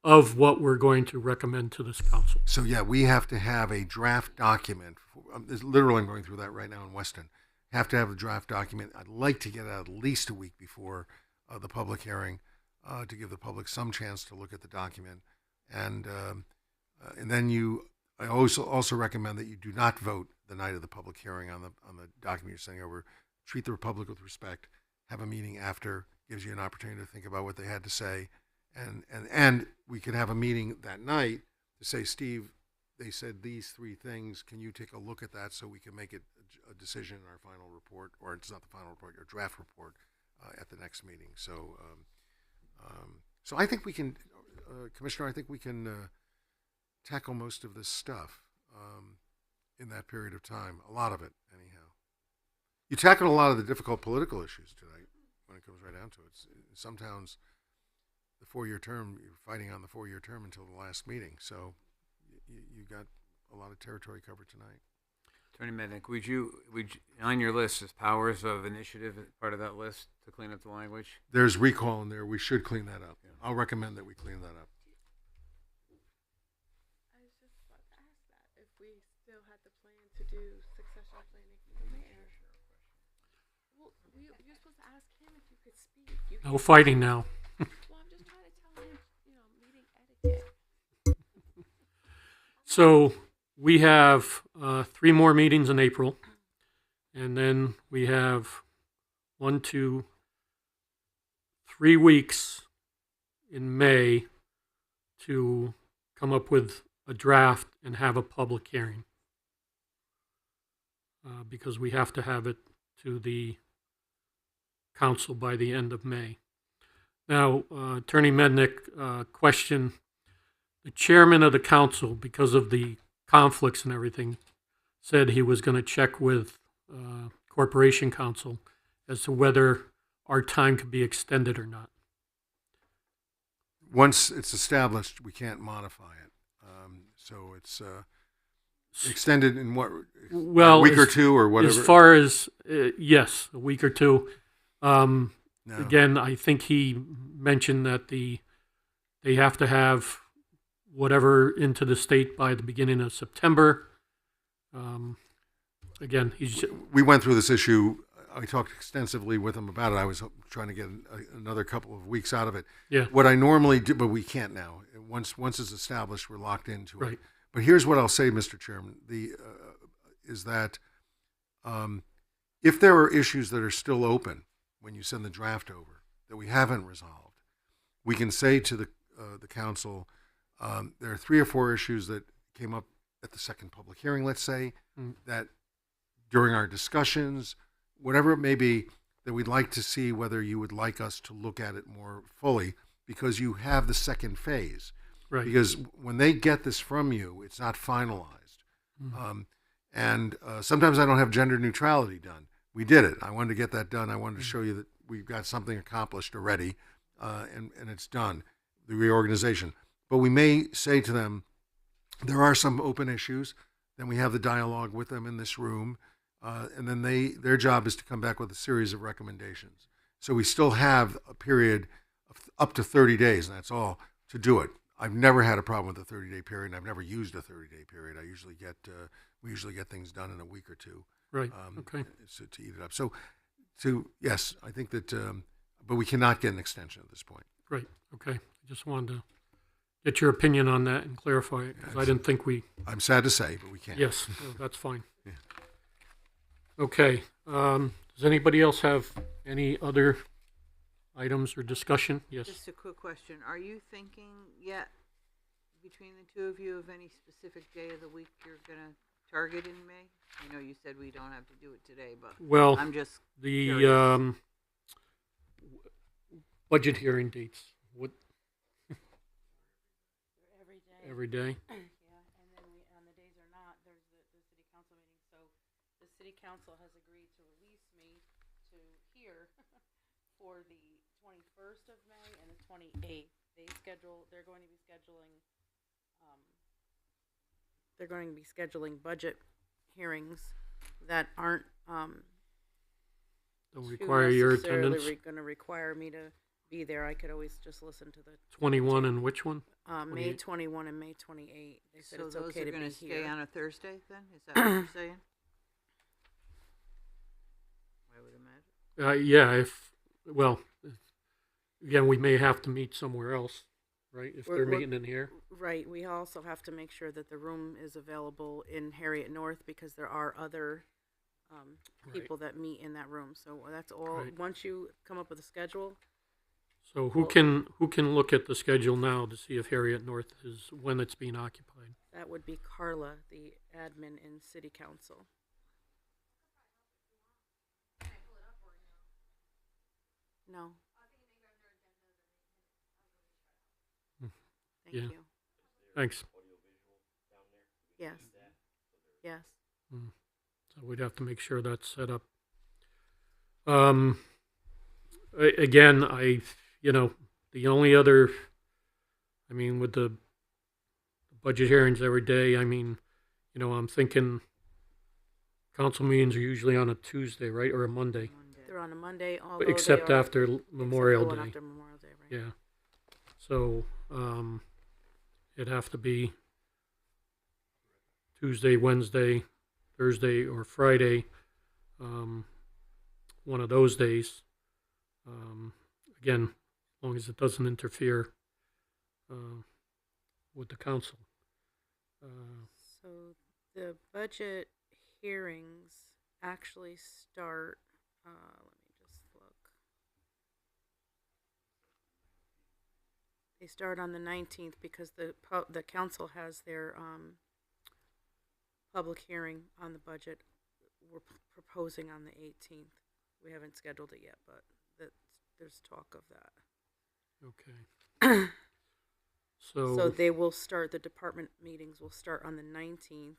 of what we're going to recommend to this council. So yeah, we have to have a draft document. Literally, I'm going through that right now in Weston. Have to have a draft document. I'd like to get it out at least a week before the public hearing to give the public some chance to look at the document. And then I also recommend that you do not vote the night of the public hearing on the document you're sending over. Treat the Republic with respect. Have a meeting after, gives you an opportunity to think about what they had to say. And we could have a meeting that night to say, Steve, they said these three things. Can you take a look at that so we can make it a decision in our final report, or it's not the final report, your draft report at the next meeting. So, so I think we can, Commissioner, I think we can tackle most of this stuff in that period of time. A lot of it, anyhow. You tackled a lot of the difficult political issues tonight when it comes right down to it. In some towns, the 4-year term, you're fighting on the 4-year term until the last meeting. So you got a lot of territory covered tonight. Attorney Mednick, would you on your list is powers of initiative part of that list to clean up the language? There's recall in there. We should clean that up. Yeah. I'll recommend that we clean that up. I was just about to ask that, if we still had the plan to do succession planning for the mayor. Well, you're supposed to ask him if you could speak. No fighting now. Well, I'm just trying to tell him, meeting etiquette. So we have 3 more meetings in April, and then we have 1, 2, 3 weeks in May to come up with a draft and have a public hearing, because we have to have it to the council by the end of May. Now, Attorney Mednick, question. The chairman of the council, because of the conflicts and everything, said he was going to check with Corporation Council as to whether our time could be extended or not. Once it's established, we can't modify it. So it's extended in what, well, a week or two or whatever? As far as, yes, a week or two. No. Again, I think he mentioned that they have to have whatever into the state by the beginning of September. Again, we went through this issue. I talked extensively with him about it. I was trying to get another couple of weeks out of it. Yeah. What I normally do, but we can't now. Once it's established, we're locked into right. it. But here's what I'll say, Mr. Chairman, is that if there are issues that are still open when you send the draft over that we haven't resolved, we can say to the council, there are 3 or 4 issues that came up at the second public hearing, let's say, that during our discussions, whatever it may be, that we'd like to see whether you would like us to look at it more fully, because you have the second phase. Right. Because when they get this from you, it's not finalized. And sometimes I don't have gender neutrality done. We did it. I wanted to get that done. I wanted to show you that we've got something accomplished already, and it's done, the reorganization. But we may say to them, there are some open issues. Then we have the dialogue with them in this room. And then their job is to come back with a series of recommendations. So we still have a period of up to 30 days, and that's all, to do it. I've never had a problem with a 30-day period, and I've never used a 30-day period. We usually get things done in a week or two. Right. Okay. So to eat it up. So, yes, I think that, but we cannot get an extension at this point. Right. Okay. I just wanted to get your opinion on that and clarify it, because I didn't think we. I'm sad to say, but we can't. Yes, that's fine. Yeah. Okay. Does anybody else have any other items or discussion? Yes. Just a quick question. Are you thinking yet, between the two of you, of any specific day of the week you're gonna target in May? I know you said we don't have to do it today, but Well, I'm just the curious. budget hearing dates, what, Every day. every day? Yeah, and then we, on the days are not, there's the city council meeting, so the city council has agreed to release me to here for the 21st of May and the 28th. They're going to be scheduling budget hearings that aren't, Don't too require your necessarily attendance? gonna require me to be there. I could always just listen to the 21 and which one? May 28. 21 and May 28. They said So it's those okay are to gonna be stay here. on a Thursday then? Is that what you're saying? I would imagine. Yeah, well, again, we may have to meet somewhere else, right? If We're- they're meeting in here. Right. We also have to make sure that the room is available in Harriet North because there are other Right. people that meet in that room. So that's all. Right. Once you come up with a schedule, So who can look at the schedule now to see if Harriet North is, when it's being occupied? that would be Carla, the admin in City Council. No. Hmm. Thank Yeah. you. Thanks. Yes. Yes. So we'd have to make sure that's set up. Again, the only other, with the budget hearings every day, I'm thinking council meetings are usually on a Tuesday, right, or a Monday, They're on a Monday, although except they are, after except Memorial the one Day. after Memorial Day, right? Yeah. So, it'd have to be Tuesday, Wednesday, Thursday, or Friday, one of those days. Again, as long as it doesn't interfere with the council. So the budget hearings actually start, let me just look. They start on the 19th because the council has their public hearing on the budget. We're proposing on the 18th. We haven't scheduled it yet, but there's talk of that. Okay. So they will start, the department meetings will start on the 19th,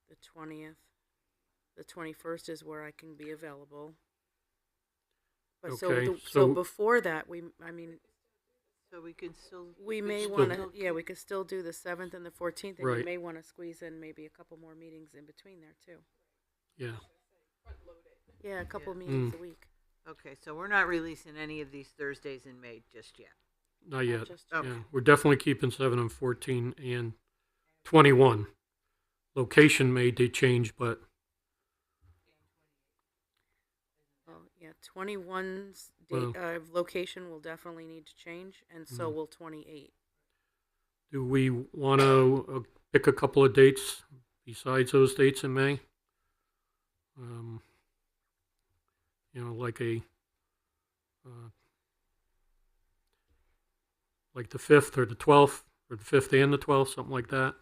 the 20th. The 21st is where I can be available. But Okay, so so- before that, So we could still. we may still- want to, yeah, we could still do the 7th and the 14th, and you Right. may want to squeeze in maybe a couple more meetings in between there too. Yeah. Yeah, a couple Yeah. meetings a week. Okay, so we're not releasing any of these Thursdays in May just yet. Not yet. just- Okay. Yeah, we're definitely keeping 7 and 14 and 21. Location may change, but Well, yeah, 21's Well- location will definitely need to change, and so will 28. do we want to pick a couple of dates besides those dates in May? Like the 5th or the 12th, or the 5th and the 12th, something like that.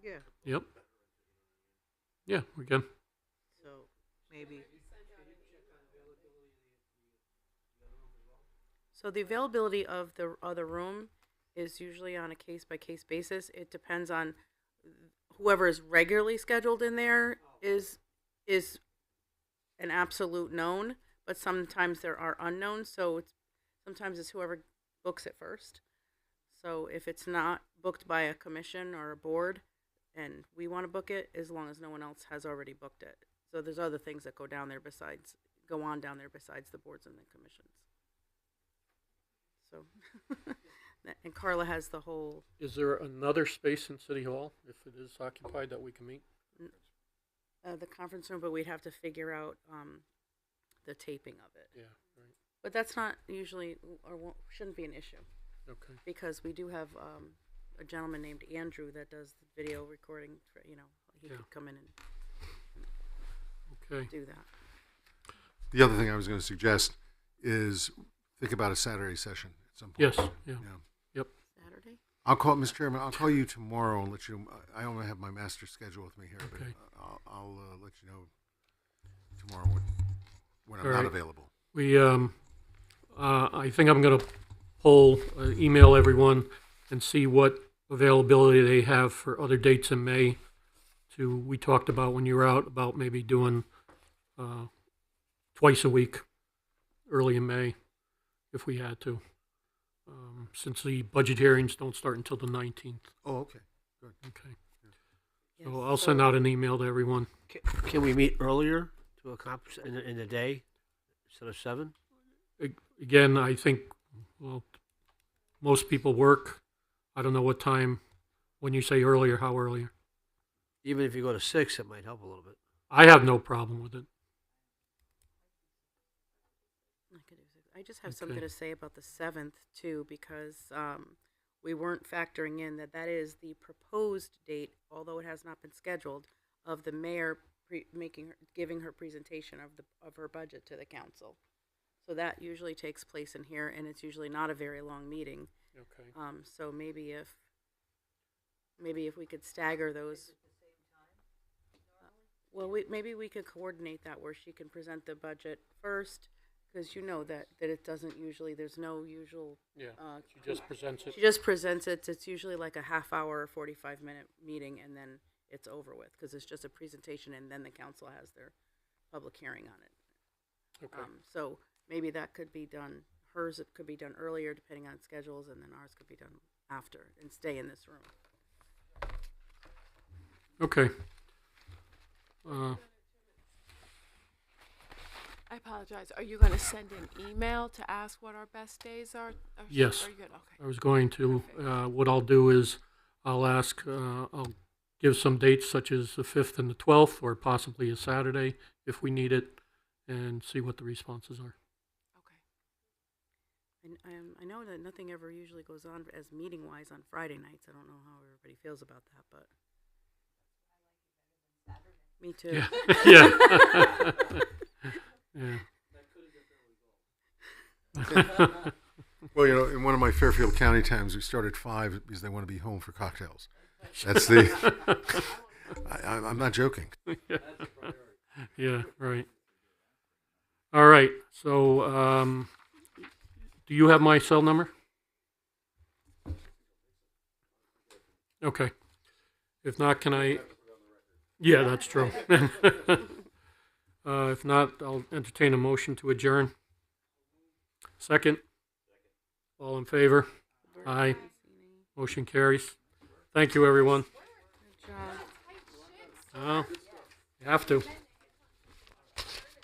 Yeah. Yep. Yeah, we can. So maybe. So the availability of the other room is usually on a case-by-case basis. It depends on whoever is regularly scheduled in there is an absolute known, but sometimes there are unknowns. So sometimes it's whoever books it first. So if it's not booked by a commission or a board, and we want to book it, as long as no one else has already booked it. So there's other things that go on down there besides the boards and the commissions. So, and Carla has the whole, Is there another space in City Hall, if it is occupied, that we can meet? the conference room, but we'd have to figure out the taping of it. Yeah, right. But that's not usually, shouldn't be an issue, Okay. because we do have a gentleman named Andrew that does the video recording. For, he Yeah. could come in and Okay. do that. The other thing I was going to suggest is think about a Saturday session at some point. Yes, yeah, Yeah. yep. Saturday? I'll call, Mr. Chairman, I'll call you tomorrow and let you know. I only have my master schedule with me here, but Okay. I'll let you know tomorrow when I'm All not right. available. We, I think I'm gonna poll, email everyone and see what availability they have for other dates in May. We talked about when you were out about maybe doing, twice a week, early in May, if we had to. Since the budget hearings don't start until the 19th. Oh, okay, good. Okay. Yes, So I'll send out an email to everyone. Can we meet earlier to accomplish in the day instead of 7? Again, I think, well, most people work. I don't know what time, when you say earlier, how earlier? Even if you go to 6, it might help a little bit. I have no problem with it. I just have something Okay. to say about the 7th too, because we weren't factoring in that is the proposed date, although it has not been scheduled, of the mayor giving her presentation of her budget to the council. So that usually takes place in here, and it's usually not a very long meeting. Okay. So maybe if we could stagger those. Well, maybe we could coordinate that where she can present the budget first, because you know that it doesn't usually, there's no usual. Yeah, she just presents it. She just presents it. It's usually like a half hour or 45-minute meeting, and then it's over with, because it's just a presentation, and then the council has their public hearing on it. Okay. So maybe that could be done, hers it could be done earlier depending on schedules, and then ours could be done after and stay in this room. Okay. I apologize. Are you going to send an email to ask what our best days are? Yes. Are you good? Okay. I was going to, what I'll do is I'll give some dates such as the 5th and the 12th, or possibly a Saturday if we need it, and see what the responses are. And I know that nothing ever usually goes on as meeting-wise on Friday nights. I don't know how everybody feels about that, but. Me too. Yeah. Yeah. Well, you know, in one of my Fairfield County times, we start at 5 because they want to be home for cocktails. That's the. I'm not joking. Yeah, right. All right. So, do you have my cell number? Okay. If not, can I? Yeah, that's true. If not, I'll entertain a motion to adjourn. Second. All in favor? Aye. Motion carries. Thank you, everyone. Good job. Oh, you have to.